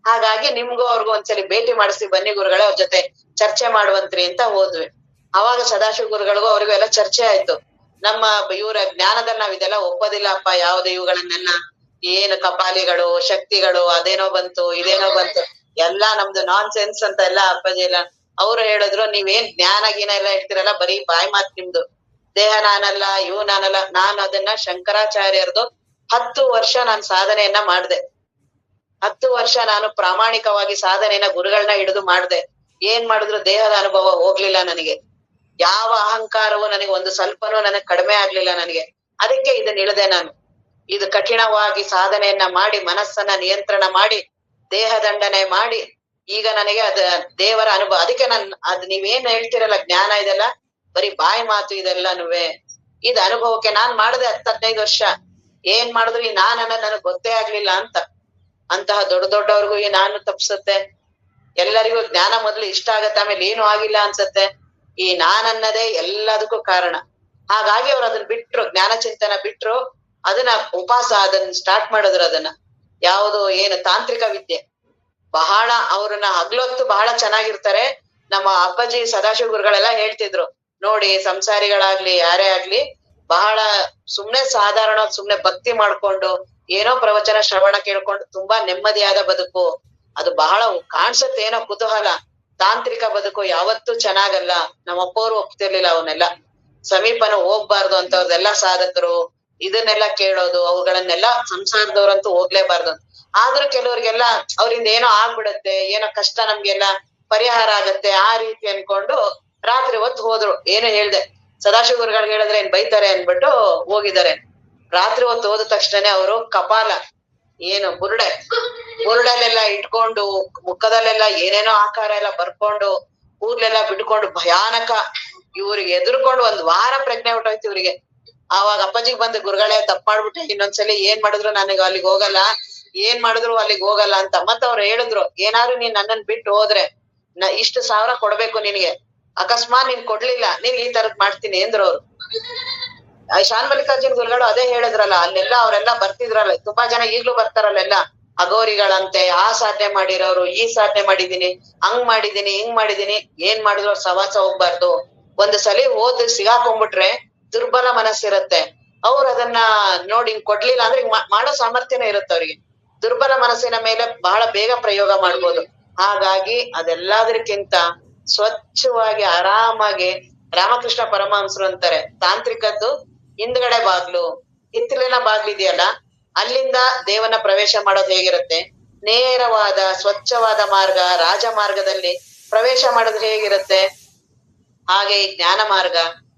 ಹಾಗಾಗಿ ನಿಮ್ಗೂ ಅವ್ರಿಗೂ ಒಂದ್ಸಲಿ ಭೇಟಿ ಮಾಡಿಸಿ ಬನ್ನಿ ಗುರುಗಳೇ, ಅವ್ರ ಜೊತೆ ಚರ್ಚೆ ಮಾಡುವಂತ್ರಿ ಅಂತ ಹೋದ್ವಿ. ಅವಾಗ ಸದಾಶಿವ ಗುರುಗಳಿಗೂ ಅವ್ರಿಗೂ ಎಲ್ಲ ಚರ್ಚೆ ಆಯ್ತು. ನಮ್ಮ ಇವ್ರ ಜ್ಞಾನದಲ್ಲಿ ನಾವ್ ಇದೆಲ್ಲ ಒಪ್ಪೋದಿಲ್ಲಪ್ಪ, ಯಾವ್ದು ಇವುಗಳನ್ನೆಲ್ಲ, ಏನು ಕಪಾಲಿಗಳು, ಶಕ್ತಿಗಳು, ಅದೇನೋ ಬಂತು ಇದೇನೋ ಬಂತು, ಎಲ್ಲಾ ನಮ್ದು ನಾನ್ ಸೆನ್ಸ್ ಅಂತ ಎಲ್ಲ ಅಪ್ಪಾಜಿ ಎಲ್ಲ ಅವ್ರು ಹೇಳಿದ್ರು. ನೀವೇನ್ ಜ್ಞಾನ ಗೀನ ಎಲ್ಲ ಹೇಳ್ತಿರಲ್ಲ, ಬರೀ ಬಾಯಿ ಮಾತ್ ನಿಮ್ದು, ದೇಹ ನಾನಲ್ಲ, ಇವು ನಾನಲ್ಲ. ನಾನು ಅದನ್ನ ಶಂಕರಾಚಾರ್ಯರದು 10 ವರ್ಷ ನಾನು ಸಾಧನೆಯನ್ನ ಮಾಡ್ದೆ. 10 ವರ್ಷ ನಾನು ಪ್ರಾಮಾಣಿಕವಾಗಿ ಸಾಧನೆಯನ್ನ ಗುರುಗಳನ್ನ ಹಿಡಿದು ಮಾಡ್ದೆ. ಏನ್ ಮಾಡಿದ್ರು ದೇಹದ ಅನುಭವ ಹೋಗ್ಲಿಲ್ಲ ನನಗೆ. ಯಾವ ಅಹಂಕಾರವು ನನಗೆ ಒಂದು ಸ್ವಲ್ಪನೂ ನನಗೆ ಕಡಿಮೆ ಆಗ್ಲಿಲ್ಲ ನನಗೆ. ಅದಕ್ಕೆ ಇದನ್ನ ಇಳಿದೆ ನಾನು. ಇದು ಕಠಿಣವಾಗಿ ಸಾಧನೆಯನ್ನ ಮಾಡಿ, ಮನಸ್ಸನ್ನ ನಿಯಂತ್ರಣ ಮಾಡಿ, ದೇಹ ದಂಡನೆ ಮಾಡಿ, ಈಗ ನನಗೆ ಅದ ದೇವರ ಅನುಭವ. ಅದಕ್ಕೆ ಅದ್ ನೀವೇನ್ ಹೇಳ್ತಿರಲ್ಲ ಜ್ಞಾನ ಇದೆಲ್ಲ ಬರೀ ಬಾಯಿ ಮಾತು ಇದೆಲ್ಲನುವೆ. ಇದ್ ಅನುಭವಕ್ಕೆ ನಾನ್ ಮಾಡ್ದೆ 10-15 ವರ್ಷ. ಏನ್ ಮಾಡಿದ್ರು ಈ ನಾನ್ ಅನ್ನೋದ್ ನನಗ್ ಗೊತ್ತೇ ಆಗ್ಲಿಲ್ಲ ಅಂತ. ಅಂತಹ ದೊಡ್ಡ ದೊಡ್ಡವ್ರಿಗೂ ಈ ನಾನು ತಪ್ಸತ್ತೆ. ಎಲ್ಲರಿಗೂ ಜ್ಞಾನ ಮೊದ್ಲು ಇಷ್ಟ ಆಗತ್ತೆ, ಆಮೇಲೆ ಏನು ಆಗಿಲ್ಲ ಅನ್ಸತ್ತೆ. ಈ ನಾನ್ ಅನ್ನೋದೇ ಎಲ್ಲದಕ್ಕೂ ಕಾರಣ. ಹಾಗಾಗಿ ಅವ್ರು ಅದನ್ನ ಬಿಟ್ರು, ಜ್ಞಾನ ಚಿಂತನ ಬಿಟ್ರು. ಅದನ್ನ ಉಪವಾಸ ಅದನ್ನ ಸ್ಟಾರ್ಟ್ ಮಾಡಿದ್ರು. ಅದನ್ನ ಯಾವುದು ಏನು ತಾಂತ್ರಿಕ ವಿದ್ಯೆ, ಬಹಳ ಅವ್ರನ್ನ ಹಗ್ಲೊತ್ತು ಬಹಳ ಚೆನ್ನಾಗಿರ್ತಾರೆ. ನಮ್ಮ ಅಪ್ಪಾಜಿ ಸದಾಶಿವ ಗುರುಗಳೆಲ್ಲ ಹೇಳ್ತಿದ್ರು, ನೋಡಿ ಸಂಸಾರಿಗಳಾಗ್ಲಿ ಯಾರೇ ಆಗ್ಲಿ ಬಹಳ ಸುಮ್ನೆ ಸಾಧಾರಣ ಸುಮ್ನೆ ಭಕ್ತಿ ಮಾಡ್ಕೊಂಡು ಏನೋ ಪ್ರವಚನ ಶ್ರವಣ ಕೇಳ್ಕೊಂಡು ತುಂಬಾ ನೆಮ್ಮದಿಯಾದ ಬದುಕು, ಅದು ಬಹಳ ಕಾಣ್ಸತ್ತೆ ಏನೋ ಕುತೂಹಲ. ತಾಂತ್ರಿಕ ಬದುಕು ಯಾವತ್ತೂ ಚೆನ್ನಾಗಲ್ಲ. ನಮ್ಮ ಅಪ್ಪವ್ರು ಒಪ್ತಿರ್ಲಿಲ್ಲ ಅವನ್ನೆಲ್ಲ. ಸಮೀಪನ ಹೋಗ್ಬಾರ್ದು ಅಂತವ್ರದೆಲ್ಲ ಸಾಧಕರು ಇದನ್ನೆಲ್ಲ ಕೇಳೋದು, ಅವುಗಳನ್ನೆಲ್ಲ ಸಂಸಾರದವ್ರಂತೂ ಹೋಗ್ಲೇಬಾರ್ದು. ಆದ್ರೂ ಕೆಲವ್ರಿಗೆಲ್ಲ ಅವ್ರಿಂದ ಏನೋ ಆಗ್ಬಿಡತ್ತೆ, ಏನೋ ಕಷ್ಟ ನಮ್ಗೆಲ್ಲ ಪರಿಹಾರ ಆಗತ್ತೆ ಆ ರೀತಿ ಅನ್ಕೊಂಡು ರಾತ್ರಿ ಹೊತ್ತು ಹೋದ್ರು. ಏನು ಹೇಳ್ದೆ, ಸದಾಶಿವ ಗುರುಗಳಿಗೆ ಹೇಳಿದ್ರೆ ಏನ್ ಬೈತಾರೆ ಅನ್ಬಿಟ್ಟು ಹೋಗಿದ್ದಾರೆ. ರಾತ್ರಿ ಹೊತ್ತು ಹೋದ ತಕ್ಷಣನೇ ಅವರು ಕಪಾಲ ಏನು ಬುರುಡಲ್ಲೆಲ್ಲ ಇಟ್ಕೊಂಡು, ಮುಖದಲ್ಲೆಲ್ಲ ಏನೇನೋ ಆಕಾರ ಎಲ್ಲ ಬರ್ಕೊಂಡು, ಕೂದ್ಲೆಲ್ಲ ಬಿಟ್ಕೊಂಡು ಭಯಾನಕ, ಇವ್ರಿಗೆ ಎದುರ್ಕೊಂಡು 1 ವಾರ ಪ್ರಜ್ಞೆ ಹೊಟ್ಟೋಯ್ತು ಇವ್ರಿಗೆ. ಆವಾಗ ಅಪ್ಪಾಜಿಗ್ ಬಂದು, ಗುರುಗಳೇ ತಪ್ಪ್ ಮಾಡ್ಬಿಟ್ಟೆ, ಇನ್ನೊಂದ್ಸಲಿ ಏನ್ ಮಾಡಿದ್ರು ನನಗೆ ಅಲ್ಲಿಗೆ ಹೋಗಲ್ಲ, ಏನ್ ಮಾಡಿದ್ರು ಅಲ್ಲಿಗೆ ಹೋಗಲ್ಲ ಅಂತ. ಮತ್ತ ಅವ್ರು ಹೇಳಿದ್ರು, ಏನಾದ್ರು ನೀನ್ ನನ್ನನ್ ಬಿಟ್ಟು ಹೋದ್ರೆ ಇಷ್ಟು ಸಾವಿರ ಕೊಡ್ಬೇಕು ನಿನಗೆ, ಅಕಸ್ಮಾತ್ ನೀನ್ ಕೊಡ್ಲಿಲ್ಲ ನೀನ್ ಈ ತರದ್ ಮಾಡ್ತೀನಿ ಅಂದ್ರು ಅವ್ರು. ಶಾನ್ ಮಲ್ಲಿಕಾರ್ಜುನ್ ಗುರುಗಳು ಅದೇ ಹೇಳಿದ್ರಲ್ಲ, ಅಲ್ಲೆಲ್ಲ ಅವ್ರೆಲ್ಲ ಬರ್ತಿದ್ರಲ್ಲ, ತುಂಬಾ ಜನ ಈಗ್ಲೂ ಬರ್ತಾರಲ್ಲೆಲ್ಲ ಅಘೋರಿಗಳಂತೆ, ಆ ಸಾಧನೆ ಮಾಡಿರೋರು, ಈ ಸಾಧನೆ ಮಾಡಿದೀನಿ, ಹಂಗ್ ಮಾಡಿದೀನಿ, ಹಿಂಗ್ ಮಾಡಿದೀನಿ. ಏನ್ ಮಾಡಿದ್ರು ಅವ್ರ ಸವಾಸ ಹೋಗ್ಬಾರ್ದು. ಒಂದ್ ಸಲಿ ಹೋದ್ ಸಿಗಾಕೊಂಡ್ಬಿಟ್ರೆ ದುರ್ಬಲ ಮನಸ್ಸಿರತ್ತೆ. ಅವ್ರು ಅದನ್ನ ನೋಡಿ ಹಿಂಗ್ ಕೊಡ್ಲಿಲ್ಲ ಅಂದ್ರೆ ಹಿಂಗ್ ಮಾಡೋ ಸಾಮರ್ಥ್ಯನೇ ಇರುತ್ತೆ ಅವ್ರಿಗೆ. ದುರ್ಬಲ ಮನಸ್ಸಿನ ಮೇಲೆ ಬಹಳ ಬೇಗ ಪ್ರಯೋಗ ಮಾಡ್ಬೋದು. ಹಾಗಾಗಿ ಅದೆಲ್ಲದಕ್ಕಿಂತ ಸ್ವಚ್ಛವಾಗಿ ಆರಾಮಾಗಿ ರಾಮಕೃಷ್ಣ ಪರಮಹಂಸರು ಅಂತಾರೆ, ತಾಂತ್ರಿಕದ್ದು ಹಿಂದ್ಗಡೆ ಬಾಗ್ಲು, ಹಿತ್ತಲಿನ ಬಾಗ್ಲಿದೆಯಲ್ಲ, ಅಲ್ಲಿಂದ ದೇವನ ಪ್ರವೇಶ ಮಾಡೋದು ಹೇಗಿರುತ್ತೆ, ನೇರವಾದ ಸ್ವಚ್ಛವಾದ ಮಾರ್ಗ, ರಾಜ ಮಾರ್ಗದಲ್ಲಿ ಪ್ರವೇಶ ಮಾಡೋದು ಹೇಗಿರುತ್ತೆ, ಹಾಗೆ ಈ ಜ್ಞಾನ ಮಾರ್ಗ,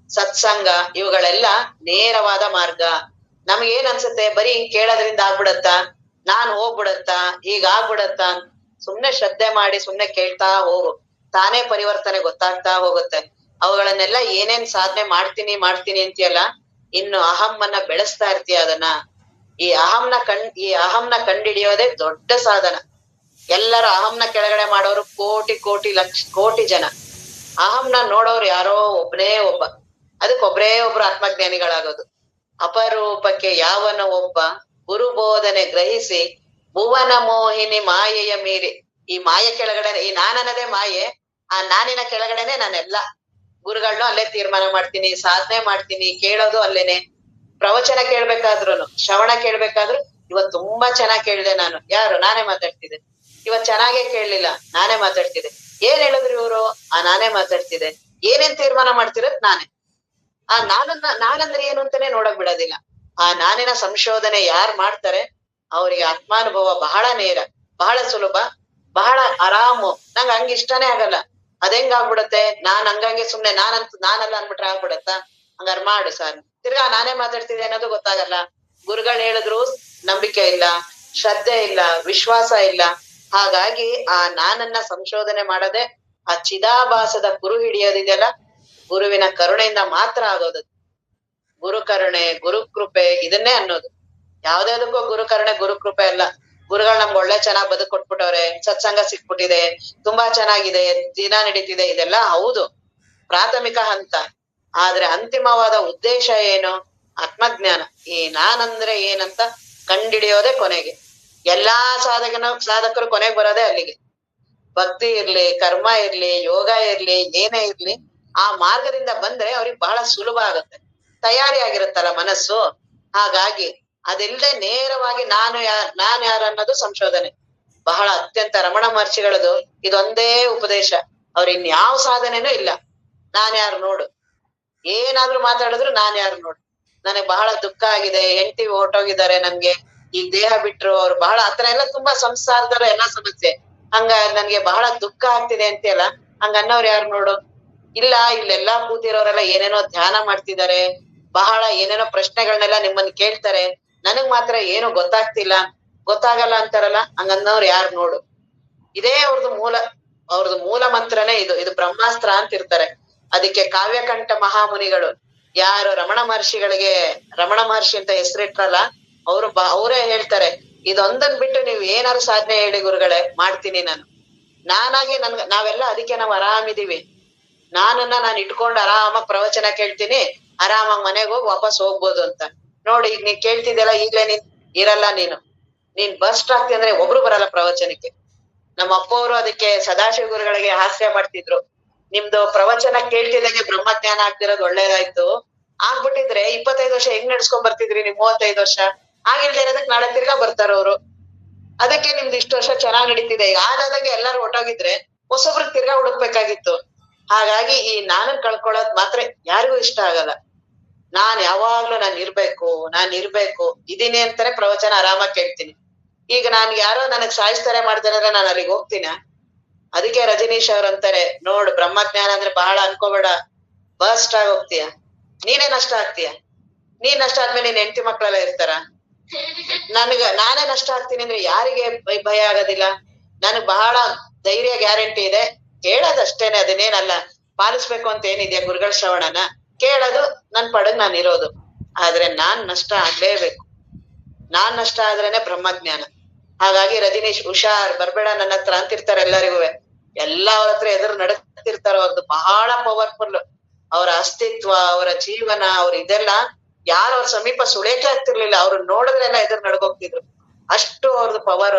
ಸತ್ಸಂಗ ಇವುಗಳೆಲ್ಲ ನೇರವಾದ ಮಾರ್ಗ. ನಮ್ಗೆ ಏನ್ ಅನ್ಸುತ್ತೆ, ಬರೀ ಹಿಂಗ್ ಕೇಳೋದ್ರಿಂದ ಆಗ್ಬಿಡತ್ತಾ, ನಾನ್ ಹೋಗ್ಬಿಡತ್ತಾ, ಹೀಗಾಗ್ಬಿಡತ್ತಾ, ಸುಮ್ನೆ ಶ್ರದ್ಧೆ ಮಾಡಿ ಸುಮ್ನೆ ಕೇಳ್ತಾ ಹೋಗು, ತಾನೇ ಪರಿವರ್ತನೆ ಗೊತ್ತಾಗ್ತಾ ಹೋಗುತ್ತೆ. ಅವುಗಳನ್ನೆಲ್ಲ ಏನೇನ್ ಸಾಧನೆ ಮಾಡ್ತೀನಿ ಅಂತೀಯಲ್ಲ, ಇನ್ನು ಅಹಮ್ಮನ್ನ ಬೆಳೆಸ್ತಾ ಇರ್ತೀಯ ಅದನ್ನ. ಈ ಅಹಂನ ಕಂಡಿಡಿಯೋದೇ ದೊಡ್ಡ ಸಾಧನ. ಎಲ್ಲರೂ ಅಹಂನ ಕೆಳಗಡೆ ಮಾಡೋರು ಕೋಟಿ ಲಕ್ಷ ಕೋಟಿ ಜನ. ಅಹಂನ ನೋಡೋರು ಯಾರೋ ಒಬ್ನೇ ಒಬ್ಬ. ಒಬ್ರೇ ಒಬ್ರು ಆತ್ಮಜ್ಞಾನಿಗಳಾಗೋದು. ಅಪರೂಪಕ್ಕೆ ಯಾವನ ಒಬ್ಬ ಗುರುಬೋಧನೆ ಗ್ರಹಿಸಿ ಭುವನ ಮೋಹಿನಿ ಮಾಯೆಯ ಮೀರಿ, ಈ ಮಾಯೆ ಕೆಳಗಡೆ, ಈ ನಾನನ್ನದೇ ಮಾಯೆ, ಆ ನಾನಿನ ಕೆಳಗಡೆನೆ ನಾನೆಲ್ಲ. ಗುರುಗಳನ್ನೂ ಅಲ್ಲೇ ತೀರ್ಮಾನ ಮಾಡ್ತೀನಿ, ಸಾಧನೆ ಮಾಡ್ತೀನಿ, ಕೇಳೋದು ಅಲ್ಲೇನೆ. ಪ್ರವಚನ ಕೇಳ್ಬೇಕಾದ್ರುನು, ಶ್ರವಣ ಕೇಳ್ಬೇಕಾದ್ರು, ಇವತ್ ತುಂಬಾ ಚೆನ್ನಾಗ್ ಕೇಳ್ದೆ ನಾನು, ಯಾರು ನಾನೇ ಮಾತಾಡ್ತಿದ್ದೆ. ಇವತ್ ಚೆನ್ನಾಗೇ ಕೇಳಲಿಲ್ಲ, ನಾನೇ ಮಾತಾಡ್ತಿದ್ದೆ. ಏನ್ ಹೇಳಿದ್ರು ಇವ್ರು, ನಾನೇ ಮಾತಾಡ್ತಿದ್ದೆ. ಏನೇನ್ ತೀರ್ಮಾನ ಮಾಡ್ತಿರೋದ್ ನಾನೇ. ನಾನಂದ್ರೆ ಏನು ಅಂತಾನೆ ನೋಡಕ್ ಬಿಡೋದಿಲ್ಲ. ಆ ನಾನಿನ ಸಂಶೋಧನೆ ಯಾರ್ ಮಾಡ್ತಾರೆ ಅವ್ರಿಗೆ ಆತ್ಮಾನುಭವ ಬಹಳ ನೇರ, ಬಹಳ ಸುಲಭ, ಬಹಳ ಆರಾಮು. ನಂಗ್ ಹಂಗ ಇಷ್ಟನೇ ಆಗಲ್ಲ. ಅದೆಂಗ್ ಆಗ್ಬಿಡತ್ತೆ, ನಾನ್ ಹಂಗಂಗೆ ಸುಮ್ನೆ ನಾನಲ್ಲ ಅನ್ಬಿಟ್ರೆ ಆಗ್ಬಿಡತ್ತ. ಹಂಗಾರ್ ಮಾಡು ಸಾರ್, ತಿರ್ಗಾ ನಾನೇ ಮಾತಾಡ್ತಿದ್ದೆ ಅನ್ನೋದು ಗೊತ್ತಾಗಲ್ಲ. ಗುರುಗಳು ಹೇಳಿದ್ರು ನಂಬಿಕೆ ಇಲ್ಲ, ಶ್ರದ್ಧೆ ಇಲ್ಲ, ವಿಶ್ವಾಸ ಇಲ್ಲ. ಹಾಗಾಗಿ ಆ ನಾನನ್ನ ಸಂಶೋಧನೆ ಮಾಡದೆ ಆ ಚಿದಾಭಾಸದ ಗುರು ಹಿಡಿಯೋದಿದೆಯಲ್ಲ, ಗುರುವಿನ ಕರುಣೆಯಿಂದ ಮಾತ್ರ ಆಗೋದು. ಗುರು ಕರುಣೆ, ಗುರು ಕೃಪೆ ಇದನ್ನೇ ಅನ್ನೋದು. ಯಾವ್ದಾದಕ್ಕೂ ಗುರು ಕರುಣೆ, ಗುರು ಕೃಪೆ ಅಲ್ಲ. ಗುರುಗಳು ನಮ್ಗೆ ಒಳ್ಳೆ ಚೆನ್ನಾಗ್ ಬದುಕ್ ಕೊಟ್ಬಿಟ್ಟವ್ರೆ, ಸತ್ಸಂಗ ಸಿಕ್ಬಿಟ್ಟಿದೆ, ತುಂಬಾ ಚೆನ್ನಾಗಿದೆ, ದಿನ ನಡೀತಿದೆ, ಇದೆಲ್ಲ ಹೌದು ಪ್ರಾಥಮಿಕ ಹಂತ. ಆದ್ರೆ ಅಂತಿಮವಾದ ಉದ್ದೇಶ ಏನು? ಆತ್ಮಜ್ಞಾನ. ಈ ನಾನಂದ್ರೆ ಏನಂತ ಕಂಡಿಡಿಯೋದೇ ಕೊನೆಗೆ. ಎಲ್ಲಾ ಸಾಧಕರು ಕೊನೆಗೆ ಬರೋದೇ ಅಲ್ಲಿಗೆ. ಭಕ್ತಿ ಇರ್ಲಿ, ಕರ್ಮ ಇರ್ಲಿ, ಯೋಗ ಇರ್ಲಿ, ಏನೇ ಇರ್ಲಿ, ಆ ಮಾರ್ಗದಿಂದ ಬಂದ್ರೆ ಅವ್ರಿಗೆ ಬಹಳ ಸುಲಭ ಆಗುತ್ತೆ. ತಯಾರಿ ಆಗಿರುತ್ತಲ್ಲ ಮನಸ್ಸು. ಹಾಗಾಗಿ ಅದಿಲ್ಲದೆ ನೇರವಾಗಿ ನಾನ್ ಯಾರು ಅನ್ನೋದು ಸಂಶೋಧನೆ. ಬಹಳ ಅತ್ಯಂತ ರಮಣ ಮಹರ್ಷಿಗಳದು ಇದೊಂದೇ ಉಪದೇಶ. ಅವ್ರ ಇನ್ಯಾವ ಸಾಧನೆನೂ ಇಲ್ಲ. ನಾನ್ ಯಾರು ನೋಡು, ಏನಾದ್ರೂ ಮಾತಾಡಿದ್ರು ನಾನ್ ಯಾರು ನೋಡು, ನನಗ್ ಬಹಳ ದುಃಖ ಆಗಿದೆ, ಹೆಂಡತಿ ಹೊರ್ಟೋಗಿದ್ದಾರೆ, ನನ್ಗೆ ಈ ದೇಹ ಬಿಟ್ರು, ಅವ್ರು ಬಹಳ ಆತರ ಎಲ್ಲ ತುಂಬಾ ಸಂಸಾರದರ ಎಲ್ಲಾ ಸಮಸ್ಯೆ. ಹಂಗ ನನ್ಗೆ ಬಹಳ ದುಃಖ ಆಗ್ತಿದೆ ಅಂತೆಲ್ಲ ಹಂಗ ಅನ್ನೋರು ಯಾರು ನೋಡು? ಇಲ್ಲ. ಇಲ್ಲೆಲ್ಲಾ ಕೂತಿರೋರೆಲ್ಲ ಏನೇನೋ ಧ್ಯಾನ ಮಾಡ್ತಿದ್ದಾರೆ, ಬಹಳ ಏನೇನೋ ಪ್ರಶ್ನೆಗಳನ್ನೆಲ್ಲ ನಿಮ್ಮನ್ನ ಕೇಳ್ತಾರೆ, ನನಗ್ ಮಾತ್ರ ಏನು ಗೊತ್ತಾಗಲ್ಲ ಅಂತಾರಲ್ಲ, ಹಂಗನ್ನೋರು ಯಾರು ನೋಡು? ಇದೇ ಅವ್ರದ್ದು ಮೂಲ ಮಂತ್ರನೇ ಇದು ಬ್ರಹ್ಮಾಸ್ತ್ರ ಅಂತ ಇರ್ತಾರೆ. ಅದಕ್ಕೆ ಕಾವ್ಯಕಂಠ ಮಹಾಮುನಿಗಳು ಯಾರು ರಮಣ ಮಹರ್ಷಿ ಅಂತ ಹೆಸರಿಟ್ರಲ್ಲ, ಅವರೇ ಹೇಳ್ತಾರೆ, ಇದೊಂದನ್ ಬಿಟ್ಟು ನೀವ್ ಏನಾದ್ರು ಸಾಧನೆ ಹೇಳಿ ಗುರುಗಳೇ, ಮಾಡ್ತೀನಿ ನಾನು. ನಾವೆಲ್ಲ ಅದಕ್ಕೆ ನಾವ್ ಆರಾಮಿದೀವಿ. ನಾನು ಇಟ್ಕೊಂಡು ಆರಾಮಾಗಿ ಪ್ರವಚನ ಕೇಳ್ತೀನಿ, ಆರಾಮಾಗಿ ಮನೆಗ್ ಹೋಗಿ ವಾಪಸ್ ಹೋಗ್ಬೋದು ಅಂತ. ನೋಡಿ, ಈಗ ನೀನ್ ಕೇಳ್ತಿದ್ದೆಲ್ಲ, ಈಗ್ಲೇ ಇರಲ್ಲ ನೀನ್ ಬರ್ಸ್ಟ್ ಆಗ್ತಿ ಅಂದ್ರೆ ಒಬ್ರು ಬರಲ್ಲ ಪ್ರವಚನಕ್ಕೆ. ನಮ್ಮ ಅಪ್ಪ ಅವರು ಅದಕ್ಕೆ ಸದಾಶಿವ ಗುರುಗಳಿಗೆ ಹಾಸ್ಯ ಮಾಡ್ತಿದ್ರು. ನಿಮ್ದು ಪ್ರವಚನ ಕೇಳ್ತಿದಂಗೆ ಬ್ರಹ್ಮಜ್ಞಾನ ಆಗ್ತಿರೋದು ಒಳ್ಳೇದಾಯ್ತು, ಆಗ್ಬಿಟ್ಟಿದ್ರೆ 25 ವರ್ಷ ಹೆಂಗ್ ನಡ್ಸ್ಕೊಂಡ್ ಬರ್ತಿದ್ರಿ ನೀವು? 35 ವರ್ಷ ಆಗಿಲ್ದೇ ಇರೋದಕ್ ನಾಳೆ ತಿರ್ಗಾ ಬರ್ತಾರ ಅವ್ರು. ಅದಕ್ಕೆ ನಿಮ್ದು ಇಷ್ಟು ವರ್ಷ ಚೆನ್ನಾಗ್ ನಡೀತಿದೆ. ಈಗ ಆದಾದಂಗೆ ಎಲ್ಲಾರು ಹೊಟ್ಟೋಗಿದ್ರೆ ಹೊಸೊಬ್ರಿಗೆ ತಿರ್ಗಾ ಹುಡುಕ್ಬೇಕಾಗಿತ್ತು. ಹಾಗಾಗಿ ಈ ನಾನನ್ ಕಳ್ಕೊಳ್ಳೋದ್ ಮಾತ್ರ ಯಾರಿಗೂ ಇಷ್ಟ ಆಗಲ್ಲ. ನಾನ್ ಯಾವಾಗ್ಲೂ ನಾನ್ ಇರ್ಬೇಕು ಇದೀನಿ ಅಂತಾನೆ ಪ್ರವಚನ ಆರಾಮಾಗಿ ಕೇಳ್ತೀನಿ. ಈಗ ಯಾರೋ ನನಗ್ ಸಾಯಿಸ್ತಾರೆ ಮಾಡ್ತಾರೆ ನಾನು ಅಲ್ಲಿಗೆ ಹೋಗ್ತೀನ? ಅದಕ್ಕೆ ರಜನೀಶ್ ಅವ್ರ ಅಂತಾರೆ, ನೋಡು, ಬ್ರಹ್ಮಜ್ಞಾನ ಅಂದ್ರೆ ಬಹಳ ಅನ್ಕೋಬೇಡ, ಬರ್ಸ್ಟ್ ಆಗಿ ಹೋಗ್ತೀಯ, ನೀನೇ ನಷ್ಟ ಆಗ್ತೀಯ. ನೀನ್ ನಷ್ಟ ಆದ್ಮೇಲೆ ನಿನ್ ಹೆಂಡತಿ ಮಕ್ಳೆಲ್ಲ ಇರ್ತಾರ. ನಾನೇ ನಷ್ಟ ಆಗ್ತೀನಿ ಅಂದ್ರೆ ಯಾರಿಗೆ ಭಯ ಆಗೋದಿಲ್ಲ? ನನಗ್ ಬಹಳ ಧೈರ್ಯ, ಗ್ಯಾರಂಟಿ ಇದೆ. ಕೇಳೋದಷ್ಟೇನೆ, ಅದನ್ನೇನಲ್ಲ ಪಾಲಿಸ್ಬೇಕು ಅಂತ ಏನಿದೆ ಗುರುಗಳ ಶ್ರವಣನ ಕೇಳೋದು, ನನ್ ಪಡಗ್ ನಾನು ಇರೋದು. ಆದ್ರೆ ನಾನ್ ನಷ್ಟ ಆಗ್ಲೇಬೇಕು. ನಾನ್ ನಷ್ಟ ಆದ್ರೇನೆ ಬ್ರಹ್ಮಜ್ಞಾನ. ಹಾಗಾಗಿ ರಜನೀಶ್, ಹುಷಾರ್, ಬರ್ಬೇಡ ನನ್ನ ಹತ್ರ ಅಂತಿರ್ತಾರೆ ಎಲ್ಲರಿಗೂ. ಎಲ್ಲ ಅವ್ರ ಹತ್ರ ಎದುರು ನಡಕ್ತಿರ್ತಾರ. ಅವ್ರದ್ದು ಬಹಳ ಪವರ್ಫುಲ್. ಅವರ ಅಸ್ತಿತ್ವ, ಅವರ ಜೀವನ, ಇದೆಲ್ಲ ಯಾರು ಅವ್ರ ಸಮೀಪ ಸುಳೇಕೆ ಆಗ್ತಿರ್ಲಿಲ್ಲ. ಅವ್ರು ನೋಡಿದ್ರೆಲ್ಲ ಎದುರು ನಡ್ಗೋಗ್ತಿದ್ರು. ಅಷ್ಟು ಅವ್ರದ್ದು ಪವರ್.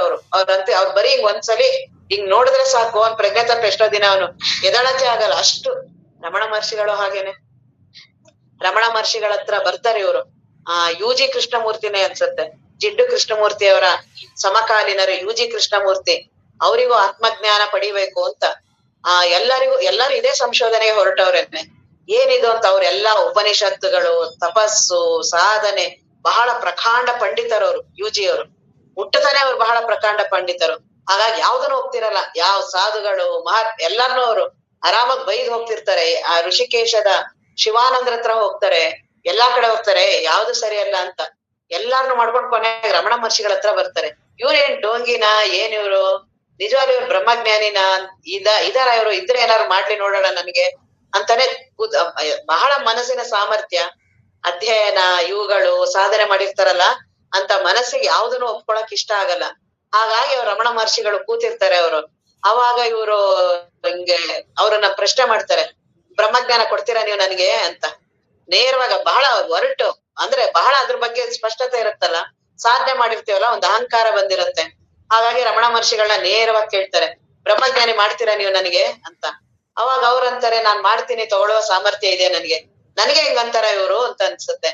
ಅವ್ರು ಬರೀ ಒಂದ್ಸಲಿ ಹಿಂಗ್ ನೋಡಿದ್ರೆ ಸಾಕು, ಅವ್ನ್ ಪ್ರಜ್ಞೆ ತಪ್ಪ ಎಷ್ಟೋ ದಿನ ಅವನು ಎದಳಕ್ಕೆ ಆಗಲ್ಲ. ಅಷ್ಟು ರಮಣ ಮಹರ್ಷಿಗಳು ಹಾಗೇನೆ. ರಮಣ ಮಹರ್ಷಿಗಳ ಹತ್ರ ಬರ್ತಾರೆ ಇವ್ರು. UG ಕೃಷ್ಣಮೂರ್ತಿನೇ ಅನ್ಸತ್ತೆ, ಜಿಡ್ಡು ಕೃಷ್ಣಮೂರ್ತಿ ಅವರ ಸಮಕಾಲೀನರು UG ಕೃಷ್ಣಮೂರ್ತಿ. ಅವರಿಗೂ ಆತ್ಮಜ್ಞಾನ ಪಡಿಬೇಕು ಅಂತ ಎಲ್ಲರೂ ಇದೇ ಸಂಶೋಧನೆಗೆ ಹೊರಟವ್ರೇನೆ. ಏನಿದು ಅಂತ ಅವ್ರೆಲ್ಲಾ ಉಪನಿಷತ್ತುಗಳು, ತಪಸ್ಸು, ಸಾಧನೆ, ಬಹಳ ಪ್ರಕಾಂಡ ಪಂಡಿತರವ್ರು UG ಅವರು. ಹುಟ್ಟತಾನೆ ಅವ್ರು ಬಹಳ ಪ್ರಕಾಂಡ ಪಂಡಿತರು. ಹಾಗಾಗಿ ಯಾವ್ದನ್ನು ಹೋಗ್ತಿರಲ್ಲ. ಯಾವ ಸಾಧುಗಳು, ಎಲ್ಲಾರ್ನೂ ಅವರು ಆರಾಮಾಗಿ ಬೈದ್ ಹೋಗ್ತಿರ್ತಾರೆ. ಆ ಋಷಿಕೇಶದ ಶಿವಾನಂದ್ರ ಹತ್ರ ಹೋಗ್ತಾರೆ, ಎಲ್ಲಾ ಕಡೆ ಹೋಗ್ತಾರೆ, ಯಾವ್ದು ಸರಿಯಲ್ಲ ಅಂತ ಎಲ್ಲಾರ್ನು ಮಾಡ್ಕೊಂಡ್ ಕೊನೆಗೆ ರಮಣ ಮಹರ್ಷಿಗಳ ಹತ್ರ ಬರ್ತಾರೆ. ಇವ್ರೇನ್ ಡೋಂಗಿನ, ಏನ್ ಇವ್ರು ನಿಜವಾಗ್ಲೂ ಇವ್ರು ಬ್ರಹ್ಮಜ್ಞಾನಿನ? ಇದಾರ ಇವ್ರು? ಇದ್ರೆ ಏನಾದ್ರು ಮಾಡ್ಲಿ ನೋಡೋಣ ನನ್ಗೆ ಅಂತಾನೆ ಬಹಳ ಮನಸ್ಸಿನ ಸಾಮರ್ಥ್ಯ, ಅಧ್ಯಯನ, ಇವುಗಳು ಸಾಧನೆ ಮಾಡಿರ್ತಾರಲ್ಲ ಅಂತ ಮನಸ್ಸಿಗೆ ಯಾವ್ದನ್ನು ಒಪ್ಕೊಳಕ್ ಇಷ್ಟ ಆಗಲ್ಲ. ಹಾಗಾಗಿ ಅವ್ರು ರಮಣ ಮಹರ್ಷಿಗಳು ಕೂತಿರ್ತಾರೆ ಅವರು. ಅವಾಗ ಇವರು ಹಿಂಗೆ ಅವ್ರನ್ನ ಪ್ರಶ್ನೆ ಮಾಡ್ತಾರೆ, ಬ್ರಹ್ಮಜ್ಞಾನ ಕೊಡ್ತೀರಾ ನೀವು ನನ್ಗೆ ಅಂತ. ನೇರವಾಗ ಬಹಳ ಹೊರಟು, ಅಂದ್ರೆ ಬಹಳ ಅದ್ರ ಬಗ್ಗೆ ಸ್ಪಷ್ಟತೆ ಇರುತ್ತಲ್ಲ, ಸಾಧನೆ ಮಾಡಿರ್ತೀವಲ್ಲ, ಒಂದು ಅಹಂಕಾರ ಬಂದಿರುತ್ತೆ. ಹಾಗಾಗಿ ರಮಣ ಮಹರ್ಷಿಗಳನ್ನ ನೇರವಾಗಿ ಕೇಳ್ತಾರೆ, ಬ್ರಹ್ಮಜ್ಞಾನಿ ಮಾಡ್ತೀರಾ ನೀವು ನನಗೆ ಅಂತ. ಅವಾಗ ಅವ್ರಂತಾರೆ, ನಾನ್ ಮಾಡ್ತೀನಿ, ತಗೊಳ್ಳೋ ಸಾಮರ್ಥ್ಯ ಇದೆ ನನಗೆ ಹಿಂಗಂತಾರ ಇವ್ರು ಅಂತ ಅನ್ಸುತ್ತೆ.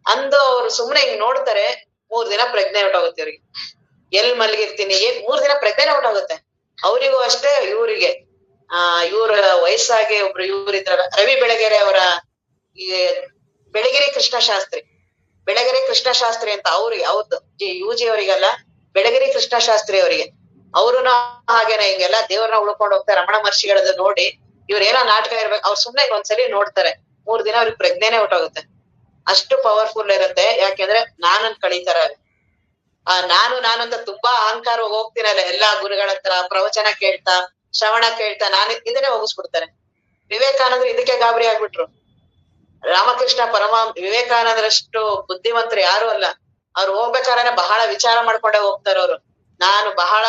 ಅಂದು ಅವ್ರು ಸುಮ್ನೆ ಹಿಂಗ್ ನೋಡ್ತಾರೆ. 3 ದಿನ ಪ್ರಜ್ಞೆ ಹೊಟ್ಟೋಗುತ್ತೆ ಇವ್ರಿಗೆ. ಎಲ್ ಮಲಗಿರ್ತೀನಿ, 3 ದಿನ ಪ್ರಜ್ಞೆನೆ ಹೊಟ್ಟೋಗುತ್ತೆ. ಅವರಿಗೂ ಅಷ್ಟೇ, ಇವ್ರಿಗೆ ಇವ್ರ ವಯಸ್ಸಾಗಿ ಒಬ್ರು ಇವ್ರಿದ್ರಲ್ಲ, ರವಿ ಬೆಳಗೆರೆ ಅವರ ಈ ಬೆಳಗೆರೆ ಕೃಷ್ಣ ಶಾಸ್ತ್ರಿ ಅಂತ ಅವ್ರಿಗೆ, ಹೌದು UG ಅವರಿಗಲ್ಲ, ಬೆಳಗೆರೆ ಕೃಷ್ಣ ಶಾಸ್ತ್ರಿ ಅವರಿಗೆ. ಅವ್ರುನು ಹಾಗೇನೆ ಹಿಂಗೆಲ್ಲ ದೇವ್ರನ್ನ ಉಳ್ಕೊಂಡ್ ಹೋಗ್ತಾರೆ. ರಮಣ ಮಹರ್ಷಿಗಳದ್ದು ನೋಡಿ ಇವ್ರೇನೋ ನಾಟಕ ಇರ್ಬೇಕು, ಅವ್ರು ಸುಮ್ನೆ ಒಂದ್ಸಲಿ ನೋಡ್ತಾರೆ, 3 ದಿನ ಅವ್ರಿಗೆ ಪ್ರಜ್ಞೆನೆ ಹೊಟ್ಟೋಗುತ್ತೆ. ಅಷ್ಟು ಪವರ್ಫುಲ್ ಇರುತ್ತೆ. ಯಾಕೆಂದ್ರೆ ನಾನನ್ ಕಳೀತಾರ. ನಾನು ಅಂತ ತುಂಬಾ ಅಹಂಕಾರ ಹೋಗ್ತೀನಲ್ಲ ಎಲ್ಲಾ ಗುರುಗಳ ಹತ್ರ ಪ್ರವಚನ ಕೇಳ್ತಾ, ಶ್ರವಣ ಕೇಳ್ತಾ, ಇದನ್ನೇ ಹೋಗಿಸ್ಬಿಡ್ತಾರೆ. ವಿವೇಕಾನಂದ್ರು ಇದಕ್ಕೆ ಗಾಬರಿ ಆಗ್ಬಿಟ್ರು. ರಾಮಕೃಷ್ಣ ವಿವೇಕಾನಂದರಷ್ಟು ಬುದ್ಧಿವಂತರು ಯಾರು ಅಲ್ಲ. ಅವ್ರು ಹೋಗ್ಬೇಕಾದ್ರೆ ಬಹಳ ವಿಚಾರ ಮಾಡ್ಕೊಂಡೆ ಹೋಗ್ತಾರವ್ರು. ನಾನು ಬಹಳ,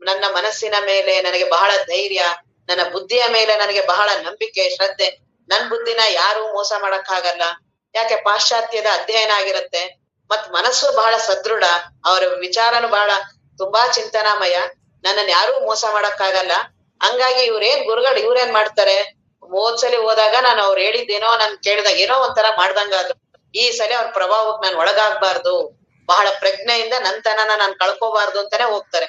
ನನ್ನ ಮನಸ್ಸಿನ ಮೇಲೆ ನನಗೆ ಬಹಳ ಧೈರ್ಯ, ನನ್ನ ಬುದ್ಧಿಯ ಮೇಲೆ ನನಗೆ ಬಹಳ ನಂಬಿಕೆ, ಶ್ರದ್ಧೆ, ನನ್ ಬುದ್ಧಿನ ಯಾರು ಮೋಸ ಮಾಡಕ್ ಆಗಲ್ಲ. ಯಾಕೆ ಪಾಶ್ಚಾತ್ಯದ ಅಧ್ಯಯನ ಆಗಿರುತ್ತೆ. ಮತ್ ಮನಸ್ಸು ಬಹಳ ಸದೃಢ, ಅವ್ರ ವಿಚಾರನು ಬಹಳ ತುಂಬಾ ಚಿಂತನಾಮಯ. ನನ್ನನ್ ಯಾರು ಮೋಸ ಮಾಡಕ್ ಆಗಲ್ಲ. ಹಂಗಾಗಿ ಇವ್ರೇನ್ ಗುರುಗಳು ಇವ್ರೇನ್ ಮಾಡ್ತಾರೆ, ಹೋದ್ಸಲಿ ಹೋದಾಗ ನಾನು ಅವ್ರು ಹೇಳಿದ್ದೇನೋ ನನ್ ಕೇಳಿದಾಗ ಏನೋ ಒಂಥರ ಮಾಡ್ದಂಗಾದ್ರು. ಈ ಸಲ ಅವ್ರ ಪ್ರಭಾವಕ್ ನಾನ್ ಒಳಗಾಗ್ಬಾರ್ದು, ಬಹಳ ಪ್ರಜ್ಞೆಯಿಂದ ನನ್ತನನ ನಾನ್ ಕಳ್ಕೋಬಾರ್ದು ಅಂತಾನೆ ಹೋಗ್ತಾರೆ.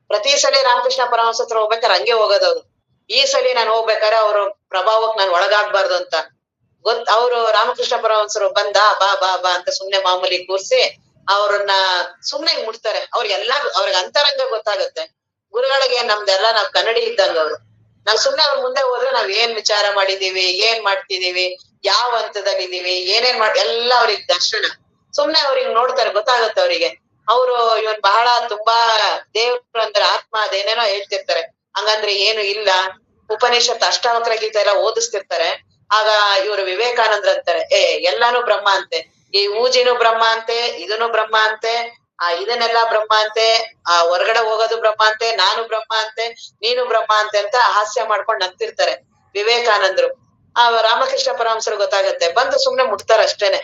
ಪ್ರತಿ ಸಲ ರಾಮಕೃಷ್ಣ ಪರಮಹಂಸ ಹತ್ರ ಹೋಗ್ಬೇಕಾರೆ ಹಂಗೆ ಹೋಗೋದವ್ರು. ಈ ಸಲ ನಾನ್ ಹೋಗ್ಬೇಕಾರೆ ಅವ್ರ ಪ್ರಭಾವಕ್ ನಾನ್ ಒಳಗಾಗ್ಬಾರ್ದು ಅಂತ ಅವ್ರು ರಾಮಕೃಷ್ಣ ಪರಮಹಂಸರು ಬಾ ಬಾ ಬಾ ಅಂತ ಸುಮ್ನೆ ಮಾಮೂಲಿ ಕೂರ್ಸಿ ಅವ್ರನ್ನ ಸುಮ್ನೆ ಮುಟ್ತಾರೆ. ಅವ್ರಿಗೆ ಅಂತರಂಗ ಗೊತ್ತಾಗುತ್ತೆ. ಗುರುಗಳಿಗೆ ನಮ್ದೆಲ್ಲ ನಾವ್ ಕನ್ನಡಿ ಇದ್ದಂಗ ಅವ್ರು. ನಾವ್ ಸುಮ್ನೆ ಅವ್ರ ಮುಂದೆ ಹೋದ್ರೆ ನಾವ್ ಏನ್ ವಿಚಾರ ಮಾಡಿದೀವಿ, ಏನ್ ಮಾಡ್ತಿದೀವಿ, ಯಾವ ಹಂತದಲ್ಲಿ ಇದೀವಿ, ಏನೇನ್ ಎಲ್ಲ ಅವ್ರಿಗೆ ದರ್ಶನ. ಸುಮ್ನೆ ಅವ್ರಿಗೆ ನೋಡ್ತಾರೆ, ಗೊತ್ತಾಗತ್ತೆ ಅವ್ರಿಗೆ. ಅವ್ರು ಇವನ್ ಬಹಳ ತುಂಬಾ ದೇವ್ರು ಅಂದ್ರೆ ಆತ್ಮ ಅದೇನೇನೋ ಹೇಳ್ತಿರ್ತಾರೆ. ಹಂಗಂದ್ರೆ ಏನು ಇಲ್ಲ. ಉಪನಿಷತ್ ಅಷ್ಟಾವಕ್ರ ಗೀತೆ ಎಲ್ಲ ಓದಿಸ್ತಿರ್ತಾರೆ. ಆಗ ಇವ್ರು ವಿವೇಕಾನಂದ್ರ ಅಂತಾರೆ, ಎಲ್ಲಾನು ಬ್ರಹ್ಮ ಅಂತೆ, ಈ ಊಜಿನೂ ಬ್ರಹ್ಮ ಅಂತೆ, ಇದನ್ನು ಬ್ರಹ್ಮ ಅಂತೆ, ಇದನ್ನೆಲ್ಲಾ ಬ್ರಹ್ಮ ಅಂತೆ, ಹೊರಗಡೆ ಹೋಗೋದು ಬ್ರಹ್ಮ ಅಂತೆ, ನಾನು ಬ್ರಹ್ಮ ಅಂತೆ, ನೀನು ಬ್ರಹ್ಮ ಅಂತೆ ಅಂತ ಹಾಸ್ಯ ಮಾಡ್ಕೊಂಡ್ ನಗ್ತಿರ್ತಾರೆ ವಿವೇಕಾನಂದ್ರು. ರಾಮಕೃಷ್ಣ ಪರಮಹಂಸರು ಗೊತ್ತಾಗತ್ತೆ, ಬಂದು ಸುಮ್ನೆ ಮುಟ್ತಾರ ಅಷ್ಟೇನೆ.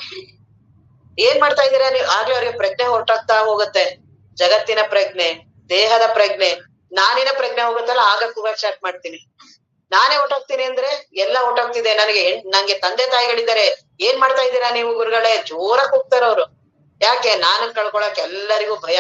ಏನ್ ಮಾಡ್ತಾ ಇದೀರಾ ನೀವು? ಆಗ್ಲೇ ಅವ್ರಿಗೆ ಪ್ರಜ್ಞೆ ಹೊರಟಾಗ್ತಾ ಹೋಗುತ್ತೆ. ಜಗತ್ತಿನ ಪ್ರಜ್ಞೆ, ದೇಹದ ಪ್ರಜ್ಞೆ, ನಾನಿನ ಪ್ರಜ್ಞೆ ಹೋಗುತ್ತಲ್ಲ, ಆಗ ಕೂಗಕ್ ಸ್ಟಾರ್ಟ್ ಮಾಡ್ತೀನಿ. ನಾನೇ ಹೊರಟೋಗ್ತೀನಿ ಅಂದ್ರೆ ಎಲ್ಲ ಹೊರಟೋಗ್ತಿದೆ. ನಂಗೆ ತಂದೆ ತಾಯಿಗಳಿದ್ದಾರೆ. ಏನ್ ಮಾಡ್ತಾ ಇದ್ದೀರಾ ನೀವು ಗುರುಗಳೇ? ಜೋರಾಗಿ ಹೋಗ್ತಾರ ಅವ್ರು. ಯಾಕೆ? ನಾನನ್ ಕಳ್ಕೊಳಕ್ ಎಲ್ಲರಿಗೂ ಭಯ.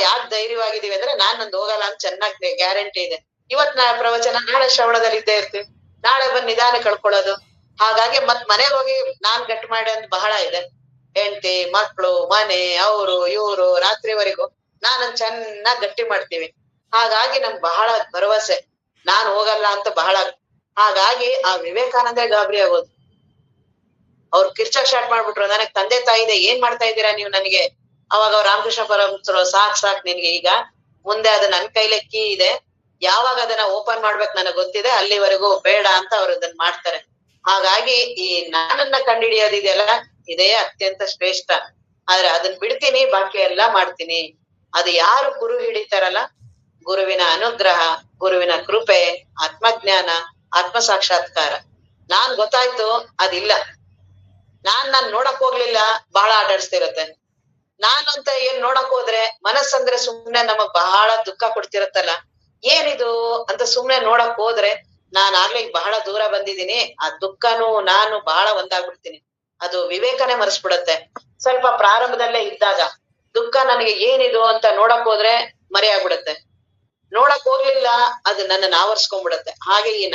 ಯಾಕೆ ಧೈರ್ಯವಾಗಿದೀವಿ ಅಂದ್ರೆ ನಂದು ಹೋಗಲ್ಲ ಅಂತ ಚೆನ್ನಾಗಿ ಗ್ಯಾರಂಟಿ ಇದೆ. ಇವತ್ ಪ್ರವಚನ, ನಾಳೆ ಶ್ರವಣದಲ್ಲಿ ಇದ್ದೇ ಇರ್ತೀವಿ. ನಾಳೆ ಬಂದ್ ನಿಧಾನ ಕಳ್ಕೊಳ್ಳೋದು. ಹಾಗಾಗಿ ಮತ್ ಮನೆಗೆ ಹೋಗಿ ನಾನ್ ಗಟ್ಟಿ ಮಾಡಿ ಅಂತ ಬಹಳ ಇದೆ. ಹೆಂಡತಿ, ಮಕ್ಳು, ಮನೆ, ಅವ್ರು ಇವ್ರು, ರಾತ್ರಿವರೆಗೂ ನಾನನ್ ಚೆನ್ನಾಗ್ ಗಟ್ಟಿ ಮಾಡ್ತೀವಿ. ಹಾಗಾಗಿ ನಮ್ಗೆ ಬಹಳ ಭರವಸೆ, ನಾನ್ ಹೋಗಲ್ಲ ಅಂತ ಬಹಳ. ಹಾಗಾಗಿ ಆ ವಿವೇಕಾನಂದೇ ಗಾಬರಿ ಆಗೋದು. ಅವ್ರು ಕಿರ್ಚಕ್ ಸ್ಟಾರ್ಟ್ ಮಾಡ್ಬಿಟ್ರು, ನನಗ್ ತಂದೆ ತಾಯಿ ಇದೆ, ಏನ್ ಮಾಡ್ತಾ ಇದ್ದೀರಾ ನೀವು ನನಗೆ? ಅವಾಗ ಅವ್ರ ರಾಮಕೃಷ್ಣ ಪರಮಹಂಸರು, ಸಾಕ್ ನಿನ್ಗೆ, ಈಗ ಮುಂದೆ ಅದು ನನ್ ಕೈಲೆ ಕೀ ಇದೆ, ಯಾವಾಗ ಅದನ್ನ ಓಪನ್ ಮಾಡ್ಬೇಕು ನನಗ್ ಗೊತ್ತಿದೆ, ಅಲ್ಲಿವರೆಗೂ ಬೇಡ ಅಂತ ಅವ್ರು ಅದನ್ನ ಮಾಡ್ತಾರೆ. ಹಾಗಾಗಿ ಈ ನಾನನ್ನ ಕಂಡಿಡಿಯೋದಿದೆಯಲ್ಲ, ಇದೇ ಅತ್ಯಂತ ಶ್ರೇಷ್ಠ. ಆದ್ರೆ ಅದನ್ನ ಬಿಡ್ತೀನಿ, ಬಾಕಿ ಎಲ್ಲಾ ಮಾಡ್ತೀನಿ. ಅದು ಯಾರು ಗುರು ಹಿಡಿತಾರಲ್ಲ, ಗುರುವಿನ ಅನುಗ್ರಹ, ಗುರುವಿನ ಕೃಪೆ, ಆತ್ಮಜ್ಞಾನ, ಆತ್ಮ ಸಾಕ್ಷಾತ್ಕಾರ. ನಾನ್ ಗೊತ್ತಾಯ್ತು ಅದಿಲ್ಲ, ನಾನ್ ನೋಡಕ್ ಹೋಗ್ಲಿಲ್ಲ, ಬಹಳ ಆಟಾಡ್ಸ್ತಿರತ್ತೆ. ನಾನಂತ ಏನ್ ನೋಡಕ್ ಹೋದ್ರೆ ಮನಸ್ಸಂದ್ರೆ ಸುಮ್ನೆ ನಮಗ್ ಬಹಳ ದುಃಖ ಕೊಡ್ತಿರತ್ತಲ್ಲ, ಏನಿದು ಅಂತ ಸುಮ್ನೆ ನೋಡಕ್ ಹೋದ್ರೆ ನಾನ್ ಆಗ್ಲೇ ಬಹಳ ದೂರ ಬಂದಿದ್ದೀನಿ. ಆ ದುಃಖನೂ ನಾನು ಬಹಳ ಒಂದಾಗ್ಬಿಡ್ತೀನಿ. ಅದು ವಿವೇಕನೇ ಮರೆಸ್ಬಿಡತ್ತೆ. ಸ್ವಲ್ಪ ಪ್ರಾರಂಭದಲ್ಲೇ ಇದ್ದಾಗ ದುಃಖ ನನಗೆ ಏನಿದು ಅಂತ ನೋಡಕ್ ಹೋದ್ರೆ ಮರೆಯಾಗ್ಬಿಡತ್ತೆ. ನೋಡಕ್ ಹೋಗ್ಲಿಲ್ಲ, ಅದು ನನ್ನನ್ನು ಆವರ್ಸ್ಕೊಂಡ್ಬಿಡತ್ತೆ. ಹಾಗೆ ಈ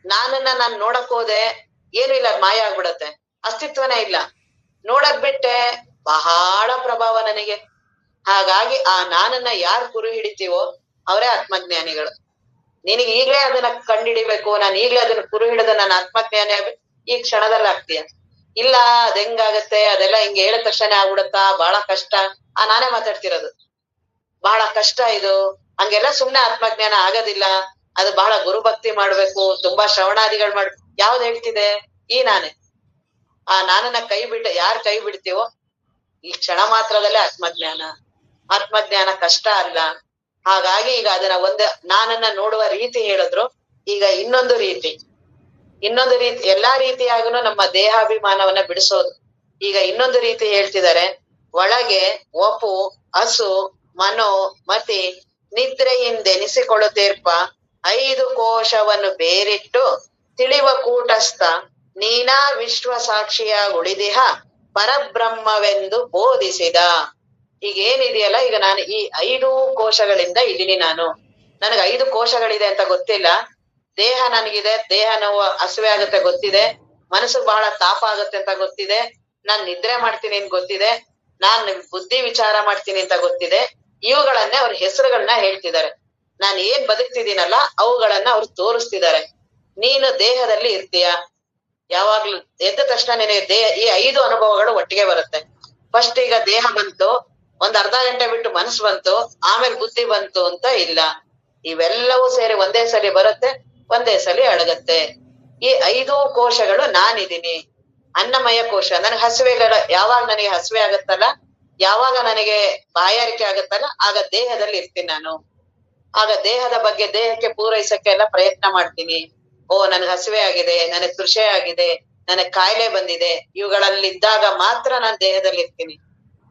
ನಾನನ್ನ ನಾನ್ ನೋಡಕ್ ಹೋದೆ, ಏನು ಇಲ್ಲ, ಮಾಯ ಆಗ್ಬಿಡತ್ತೆ, ಅಸ್ತಿತ್ವನೇ ಇಲ್ಲ. ನೋಡಕ್ ಬಿಟ್ಟೆ ಬಹಳ ಪ್ರಭಾವ ನನಗೆ. ಹಾಗಾಗಿ ಆ ನಾನನ್ನ ಯಾರು ಕುರು ಹಿಡಿತೀವೋ ಅವರೇ ಆತ್ಮಜ್ಞಾನಿಗಳು. ನಿನಗೆ ಈಗ್ಲೇ ಅದನ್ನ ಕಂಡಿಡಿಬೇಕು, ನಾನು ಈಗ್ಲೇ ಅದನ್ನ ಕುರು ಹಿಡಿದ ನಾನು ಆತ್ಮಜ್ಞಾನಿ ಆಗ್ಬೇಕು, ಈ ಕ್ಷಣದಲ್ಲಿ ಆಗ್ತೀಯ. ಇಲ್ಲ, ಅದ್ ಹೆಂಗಾಗತ್ತೆ, ಅದೆಲ್ಲ ಹಿಂಗೆ ಹೇಳಿದ ತಕ್ಷಣ ಆಗ್ಬಿಡತ್ತಾ, ಬಹಳ ಕಷ್ಟ. ನಾನೇ ಮಾತಾಡ್ತಿರೋದು, ಬಹಳ ಕಷ್ಟ ಇದು, ಹಂಗೆಲ್ಲ ಸುಮ್ನೆ ಆತ್ಮಜ್ಞಾನ ಆಗೋದಿಲ್ಲ. ಅದು ಬಹಳ ಗುರುಭಕ್ತಿ ಮಾಡ್ಬೇಕು, ತುಂಬಾ ಶ್ರವಣಾದಿಗಳು ಮಾಡ್ಬೇಕು. ಯಾವ್ದು ಹೇಳ್ತಿದೆ? ಈ ನಾನೇ. ನಾನನ್ನ ಯಾರ್ ಕೈ ಬಿಡ್ತೀವೋ ಈ ಕ್ಷಣ ಮಾತ್ರದಲ್ಲೇ ಆತ್ಮಜ್ಞಾನ ಕಷ್ಟ ಅಲ್ಲ. ಹಾಗಾಗಿ ಈಗ ಅದನ್ನ ನಾನನ್ನ ನೋಡುವ ರೀತಿ ಹೇಳಿದ್ರು. ಈಗ ಇನ್ನೊಂದು ರೀತಿ ಎಲ್ಲಾ ರೀತಿಯಾಗನು ನಮ್ಮ ದೇಹಾಭಿಮಾನವನ್ನ ಬಿಡಿಸೋದು. ಈಗ ಇನ್ನೊಂದು ರೀತಿ ಹೇಳ್ತಿದ್ದಾರೆ. ಒಳಗೆ ಒಪು, ಹಸು, ಮನೋ, ಮತಿ, ನಿದ್ರೆಯಿಂದೆನಿಸಿಕೊಳ್ಳುತ್ತೇರ್ಪ 5 ಕೋಶವನ್ನು ಬೇರಿಟ್ಟು ತಿಳಿವ ಕೂಟಸ್ಥ ನೀನಾ ವಿಶ್ವ ಸಾಕ್ಷಿಯ ಉಳಿದಿಹ ಪರಬ್ರಹ್ಮವೆಂದು ಬೋಧಿಸಿದ. ಈಗ ಏನಿದೆಯಲ್ಲ, ಈಗ ನಾನು ಈ 5 ಕೋಶಗಳಿಂದ ಇದ್ದೀನಿ. ನನಗೆ 5 ಕೋಶಗಳಿದೆ ಅಂತ ಗೊತ್ತಿಲ್ಲ. ದೇಹ ನನಗಿದೆ, ದೇಹ ನೋವು ಹಸುವೆ ಆಗುತ್ತೆ ಗೊತ್ತಿದೆ, ಮನಸ್ಸು ಬಹಳ ತಾಪ ಆಗುತ್ತೆ ಅಂತ ಗೊತ್ತಿದೆ, ನಾನ್ ನಿದ್ರೆ ಮಾಡ್ತೀನಿ ಅಂತ ಗೊತ್ತಿದೆ, ನಾನ್ ಬುದ್ಧಿ ವಿಚಾರ ಮಾಡ್ತೀನಿ ಅಂತ ಗೊತ್ತಿದೆ. ಇವುಗಳನ್ನೇ ಅವ್ರ ಹೆಸರುಗಳನ್ನ ಹೇಳ್ತಿದ್ದಾರೆ. ನಾನ್ ಏನ್ ಬದುಕ್ತಿದ್ದೀನಲ್ಲ ಅವುಗಳನ್ನ ಅವ್ರು ತೋರಿಸ್ತಿದ್ದಾರೆ. ನೀನು ದೇಹದಲ್ಲಿ ಇರ್ತೀಯ, ಯಾವಾಗ್ಲೂ ಎದ್ದ ತಕ್ಷಣ ನಿನಗೆ ಈ 5 ಅನುಭವಗಳು ಒಟ್ಟಿಗೆ ಬರುತ್ತೆ. ಫಸ್ಟ್ ಈಗ ದೇಹ ಬಂತು, ಒಂದ್ ಅರ್ಧ ಗಂಟೆ ಬಿಟ್ಟು ಮನಸ್ಸು ಬಂತು, ಆಮೇಲೆ ಬುದ್ಧಿ ಬಂತು ಅಂತ ಇಲ್ಲ. ಇವೆಲ್ಲವೂ ಸೇರಿ ಒಂದೇ ಸಲಿ ಬರುತ್ತೆ, ಒಂದೇ ಸಲಿ ಅಡಗತ್ತೆ. ಈ 5 ಕೋಶಗಳು ನಾನಿದ್ದೀನಿ. ಅನ್ನಮಯ ಕೋಶ, ನನಗೆ ಹಸುವೆಗಳ ಯಾವಾಗ ನನಗೆ ಹಸುವೆ ಆಗತ್ತಲ್ಲ, ಯಾವಾಗ ನನಗೆ ಬಾಯಾರಿಕೆ ಆಗತ್ತಲ್ಲ, ಆಗ ದೇಹದಲ್ಲಿ ಇರ್ತೀನಿ ನಾನು. ಆಗ ದೇಹದ ಬಗ್ಗೆ ದೇಹಕ್ಕೆ ಪೂರೈಸಕ್ಕೆ ಎಲ್ಲ ಪ್ರಯತ್ನ ಮಾಡ್ತೀನಿ. ಓ ನನ್ಗೆ ಹಸಿವೆ ಆಗಿದೆ, ನನಗ್ ತೃಷೆ ಆಗಿದೆ, ನನಗ್ ಕಾಯಿಲೆ ಬಂದಿದೆ, ಇವುಗಳಲ್ಲಿದ್ದಾಗ ಮಾತ್ರ ನಾನು ದೇಹದಲ್ಲಿ ಇರ್ತೀನಿ.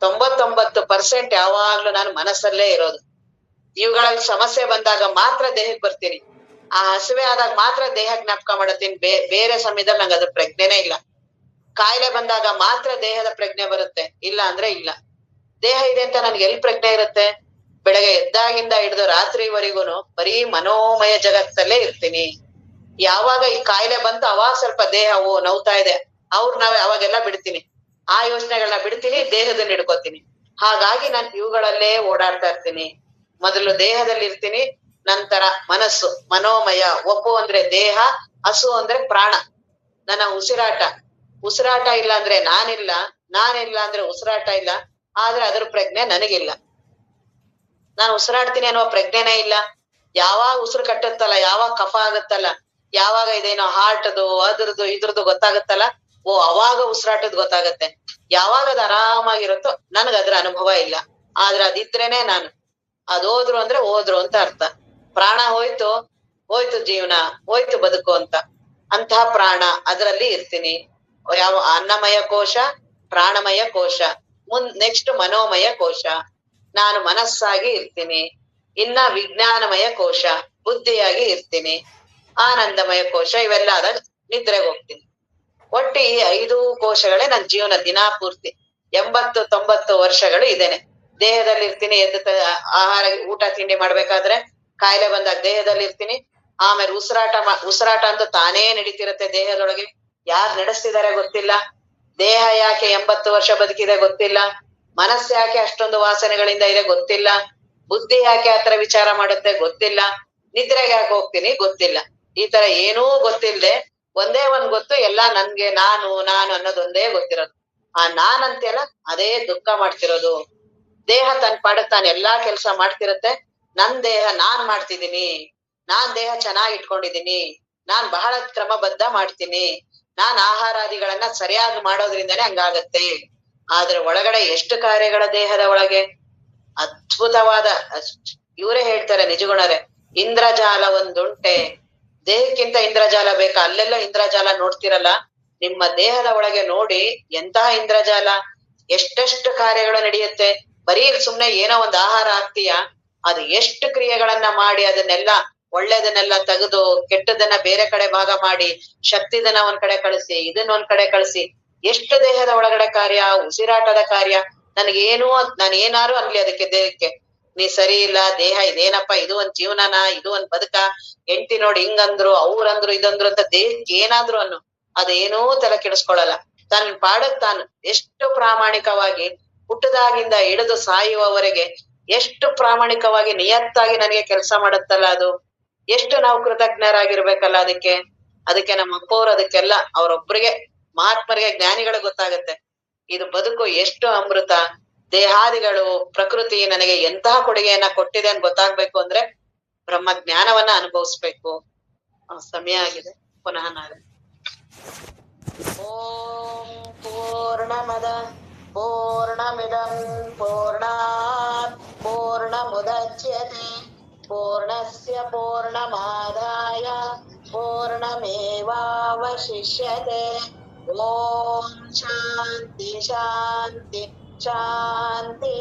99% ಯಾವಾಗ್ಲೂ ನಾನು ಮನಸ್ಸಲ್ಲೇ ಇರೋದು. ಇವುಗಳಲ್ಲಿ ಸಮಸ್ಯೆ ಬಂದಾಗ ಮಾತ್ರ ದೇಹಕ್ಕೆ ಬರ್ತೀನಿ. ಆ ಹಸಿವೆ ಆದಾಗ ಮಾತ್ರ ದೇಹ ಜ್ಞಾಪಕ ಮಾಡತ್ತೀನಿ. ಬೇರೆ ಸಮಯದಲ್ಲಿ ನಂಗೆ ಅದ್ರ ಪ್ರಜ್ಞೆನೇ ಇಲ್ಲ. ಕಾಯಿಲೆ ಬಂದಾಗ ಮಾತ್ರ ದೇಹದ ಪ್ರಜ್ಞೆ ಬರುತ್ತೆ, ಇಲ್ಲ ಅಂದ್ರೆ ಇಲ್ಲ. ದೇಹ ಇದೆ ಅಂತ ನನ್ಗೆ ಎಲ್ಲಿ ಪ್ರಜ್ಞೆ ಇರುತ್ತೆ? ಬೆಳಗ್ಗೆ ಎದ್ದಾಗಿಂದ ಹಿಡಿದು ರಾತ್ರಿವರೆಗೂನು ಬರೀ ಮನೋಮಯ ಜಗತ್ತಲ್ಲೇ ಇರ್ತೀನಿ. ಯಾವಾಗ ಈ ಕಾಯಿಲೆ ಬಂತು ಅವಾಗ ಸ್ವಲ್ಪ ದೇಹ ನೋವ್ತಾ ಇದೆ, ಅವಾಗೆಲ್ಲ ಬಿಡ್ತೀನಿ. ಆ ಯೋಚನೆಗಳನ್ನ ಬಿಡ್ತೀನಿ, ದೇಹದಲ್ಲಿ ಹಿಡ್ಕೋತೀನಿ. ಹಾಗಾಗಿ ನಾನು ಇವುಗಳಲ್ಲೇ ಓಡಾಡ್ತಾ ಇರ್ತೀನಿ. ಮೊದಲು ದೇಹದಲ್ಲಿ ಇರ್ತೀನಿ, ನಂತರ ಮನಸ್ಸು ಮನೋಮಯ. ಒಪ್ಪು ಅಂದ್ರೆ ದೇಹ, ಹಸು ಅಂದ್ರೆ ಪ್ರಾಣ. ನನ್ನ ಉಸಿರಾಟ ಇಲ್ಲ ಅಂದ್ರೆ ನಾನಿಲ್ಲ, ನಾನಿಲ್ಲ ಅಂದ್ರೆ ಉಸಿರಾಟ ಇಲ್ಲ. ಆದ್ರೆ ಅದ್ರ ಪ್ರಜ್ಞೆ ನನಗಿಲ್ಲ. ನಾನು ಉಸಿರಾಡ್ತೀನಿ ಅನ್ನೋ ಪ್ರಜ್ಞೆನೇ ಇಲ್ಲ. ಯಾವಾಗ ಉಸಿರು ಕಟ್ಟುತ್ತಲ್ಲ, ಯಾವಾಗ ಕಫ ಆಗುತ್ತಲ್ಲ, ಯಾವಾಗ ಇದೇನೋ ಹಾರ್ಟ್ದು ಅದ್ರದ್ದು ಇದ್ರದ್ದು ಗೊತ್ತಾಗುತ್ತಲ್ಲ, ಓ ಅವಾಗ ಉಸಿರಾಟದ್ ಗೊತ್ತಾಗತ್ತೆ. ಯಾವಾಗ ಅದ್ ಆರಾಮಾಗಿರುತ್ತೋ ನನ್ಗ ಅದ್ರ ಅನುಭವ ಇಲ್ಲ. ಆದ್ರೆ ಅದಿದ್ರೇನೆ ನಾನು. ಹೋದ್ರು ಅಂದ್ರೆ ಹೋದ್ರು ಅಂತ ಅರ್ಥ. ಪ್ರಾಣ ಹೋಯ್ತು, ಹೋಯ್ತು ಜೀವನ, ಹೋಯ್ತು ಬದುಕು ಅಂತ. ಅಂತಹ ಪ್ರಾಣ ಅದರಲ್ಲಿ ಇರ್ತೀನಿ. ಯಾವ ಅನ್ನಮಯ ಕೋಶ, ಪ್ರಾಣಮಯ ಕೋಶ, ನೆಕ್ಸ್ಟ್ ಮನೋಮಯ ಕೋಶ. ನಾನು ಮನಸ್ಸಾಗಿ ಇರ್ತೀನಿ. ಇನ್ನ ವಿಜ್ಞಾನಮಯ ಕೋಶ, ಬುದ್ಧಿಯಾಗಿ ಇರ್ತೀನಿ. ಆನಂದಮಯ ಕೋಶ, ಇವೆಲ್ಲ ಆದಾಗ ನಿದ್ರೆಗೆ ಹೋಗ್ತೀನಿ. ಒಟ್ಟು ಈ 5 ಕೋಶಗಳೇ ನನ್ ಜೀವನ ದಿನಾ ಪೂರ್ತಿ 80-90 ವರ್ಷಗಳು ಇದೇನೆ. ದೇಹದಲ್ಲಿ ಇರ್ತೀನಿ. ಆಹಾರ ಊಟ ತಿಂಡಿ ಮಾಡ್ಬೇಕಾದ್ರೆ ಕಾಯಿಲೆ ಬಂದಾಗ ದೇಹದಲ್ಲಿ ಇರ್ತೀನಿ. ಆಮೇಲೆ ಉಸಿರಾಟ ಅಂತ ತಾನೇ ನಡೀತಿರತ್ತೆ ದೇಹದೊಳಗೆ. ಯಾರ್ ನಡೆಸ್ತಿದಾರೆ ಗೊತ್ತಿಲ್ಲ. ದೇಹ ಯಾಕೆ 80 ವರ್ಷ ಬದುಕಿದೆ ಗೊತ್ತಿಲ್ಲ. ಮನಸ್ಸು ಯಾಕೆ ಅಷ್ಟೊಂದು ವಾಸನೆಗಳಿಂದ ಇದೆ ಗೊತ್ತಿಲ್ಲ. ಬುದ್ಧಿ ಯಾಕೆ ಆತರ ವಿಚಾರ ಮಾಡುತ್ತೆ ಗೊತ್ತಿಲ್ಲ. ನಿದ್ರೆಗೆ ಯಾಕೆ ಹೋಗ್ತೀನಿ ಗೊತ್ತಿಲ್ಲ. ಈ ತರ ಏನೂ ಗೊತ್ತಿಲ್ದೆ ಒಂದೇ ಒಂದ್ ಗೊತ್ತು, ಎಲ್ಲ ನನ್ಗೆ ನಾನು ಅನ್ನೋದೊಂದೇ ಗೊತ್ತಿರೋದು. ಆ ನಾನಂತೆಲ್ಲ ಅದೇ ದುಃಖ ಮಾಡ್ತಿರೋದು. ದೇಹ ತನ್ ಪಾಡಕ್ ತಾನ್ ಎಲ್ಲಾ ಕೆಲ್ಸ ಮಾಡ್ತಿರತ್ತೆ. ನನ್ ದೇಹ ನಾನ್ ಮಾಡ್ತಿದೀನಿ, ನಾನ್ ದೇಹ ಚೆನ್ನಾಗಿ ಇಟ್ಕೊಂಡಿದೀನಿ, ನಾನ್ ಬಹಳ ಕ್ರಮಬದ್ಧ ಮಾಡ್ತೀನಿ, ನಾನ್ ಆಹಾರಾದಿಗಳನ್ನ ಸರಿಯಾಗಿ ಮಾಡೋದ್ರಿಂದನೇ ಹಂಗಾಗತ್ತೆ. ಆದ್ರೆ ಒಳಗಡೆ ಎಷ್ಟು ಕಾರ್ಯಗಳ ದೇಹದ ಒಳಗೆ ಅದ್ಭುತವಾದ. ಇವರೇ ಹೇಳ್ತಾರೆ ನಿಜಗುಣರೇ, ಇಂದ್ರಜಾಲ ಒಂದುಂಟೆ. ದೇಹಕ್ಕಿಂತ ಇಂದ್ರಜಾಲ ಬೇಕಾ? ಅಲ್ಲೆಲ್ಲ ಇಂದ್ರಜಾಲ ನೋಡ್ತಿರಲ್ಲ, ನಿಮ್ಮ ದೇಹದ ಒಳಗೆ ನೋಡಿ ಎಂತಹ ಇಂದ್ರಜಾಲ. ಎಷ್ಟೆಷ್ಟು ಕಾರ್ಯಗಳು ನಡೆಯುತ್ತೆ. ಬರೀ ಸುಮ್ನೆ ಏನೋ ಒಂದ್ ಆಹಾರ ಹಾಕ್ತೀಯ, ಅದು ಎಷ್ಟು ಕ್ರಿಯೆಗಳನ್ನ ಮಾಡಿ ಅದನ್ನೆಲ್ಲ ಒಳ್ಳೇದನ್ನೆಲ್ಲ ತೆಗೆದು ಕೆಟ್ಟದನ್ನ ಬೇರೆ ಕಡೆ ಭಾಗ ಮಾಡಿ, ಶಕ್ತಿದನ್ನ ಒಂದ್ ಕಡೆ ಕಳಿಸಿ, ಇದನ್ನ ಒಂದ್ ಕಡೆ ಕಳಿಸಿ, ಎಷ್ಟು ದೇಹದ ಒಳಗಡೆ ಕಾರ್ಯ, ಉಸಿರಾಟದ ಕಾರ್ಯ. ನನಗೇನು ನಾನು ಏನಾರು ಅನ್ಲಿ ಅದಕ್ಕೆ ದೇಹಕ್ಕೆ, ನೀ ಸರಿ ಇಲ್ಲ ದೇಹ, ಇದೇನಪ್ಪ ಇದು ಒಂದ್ ಜೀವನನ, ಇದು ಒಂದ್ ಬದುಕ, ಹೆಂಡ್ತಿ ನೋಡಿ ಹಿಂಗಂದ್ರು ಅವ್ರಂದ್ರು ಇದಂದ್ರು ಅಂತ ದೇಹಕ್ಕೆ ಏನಾದ್ರು ಅನ್ನು ಅದೇನೂ ತಲೆ ಕೆಡಿಸ್ಕೊಳಲ್ಲ. ತನ್ನ ಪಾಡಕ್ ತಾನು ಎಷ್ಟು ಪ್ರಾಮಾಣಿಕವಾಗಿ ಹುಟ್ಟದಾಗಿಂದ ಹಿಡಿದು ಸಾಯುವವರೆಗೆ ಎಷ್ಟು ಪ್ರಾಮಾಣಿಕವಾಗಿ ನಿಯತ್ತಾಗಿ ನನಗೆ ಕೆಲಸ ಮಾಡುತ್ತಲ್ಲ ಅದು. ಎಷ್ಟು ನಾವು ಕೃತಜ್ಞರಾಗಿರ್ಬೇಕಲ್ಲ ಅದಕ್ಕೆ. ನಮ್ಮ ಅಪ್ಪವ್ರು ಅದಕ್ಕೆಲ್ಲ ಅವ್ರೊಬ್ರಿಗೆ ಮಹಾತ್ಮರಿಗೆ ಜ್ಞಾನಿಗಳಿಗೆ ಗೊತ್ತಾಗತ್ತೆ ಇದು ಬದುಕು ಎಷ್ಟು ಅಮೃತ. ದೇಹಾದಿಗಳು ಪ್ರಕೃತಿ ನನಗೆ ಎಂತಹ ಕೊಡುಗೆಯನ್ನ ಕೊಟ್ಟಿದೆ ಅಂತ ಗೊತ್ತಾಗ್ಬೇಕು ಅಂದ್ರೆ ಬ್ರಹ್ಮ ಜ್ಞಾನವನ್ನ ಅನುಭವಿಸ್ಬೇಕು. ಸಮಯ ಆಗಿದೆ, ಪುನಃ ನಾಳೆ. ಓಂ ಪೂರ್ಣಮದ ಪೂರ್ಣಮಿದಂ ಪೂರ್ಣಾತ್ ಪೂರ್ಣಮುದಚ್ಯತೆ ಪೂರ್ಣಸ್ಯ ಪೂರ್ಣಮಾದಾಯ ಪೂರ್ಣಮೇವಾವಶಿಷ್ಯತೆ. ಓಂ ಶಾಂತಿ ಶಾಂತಿ ಶಾಂತಿ.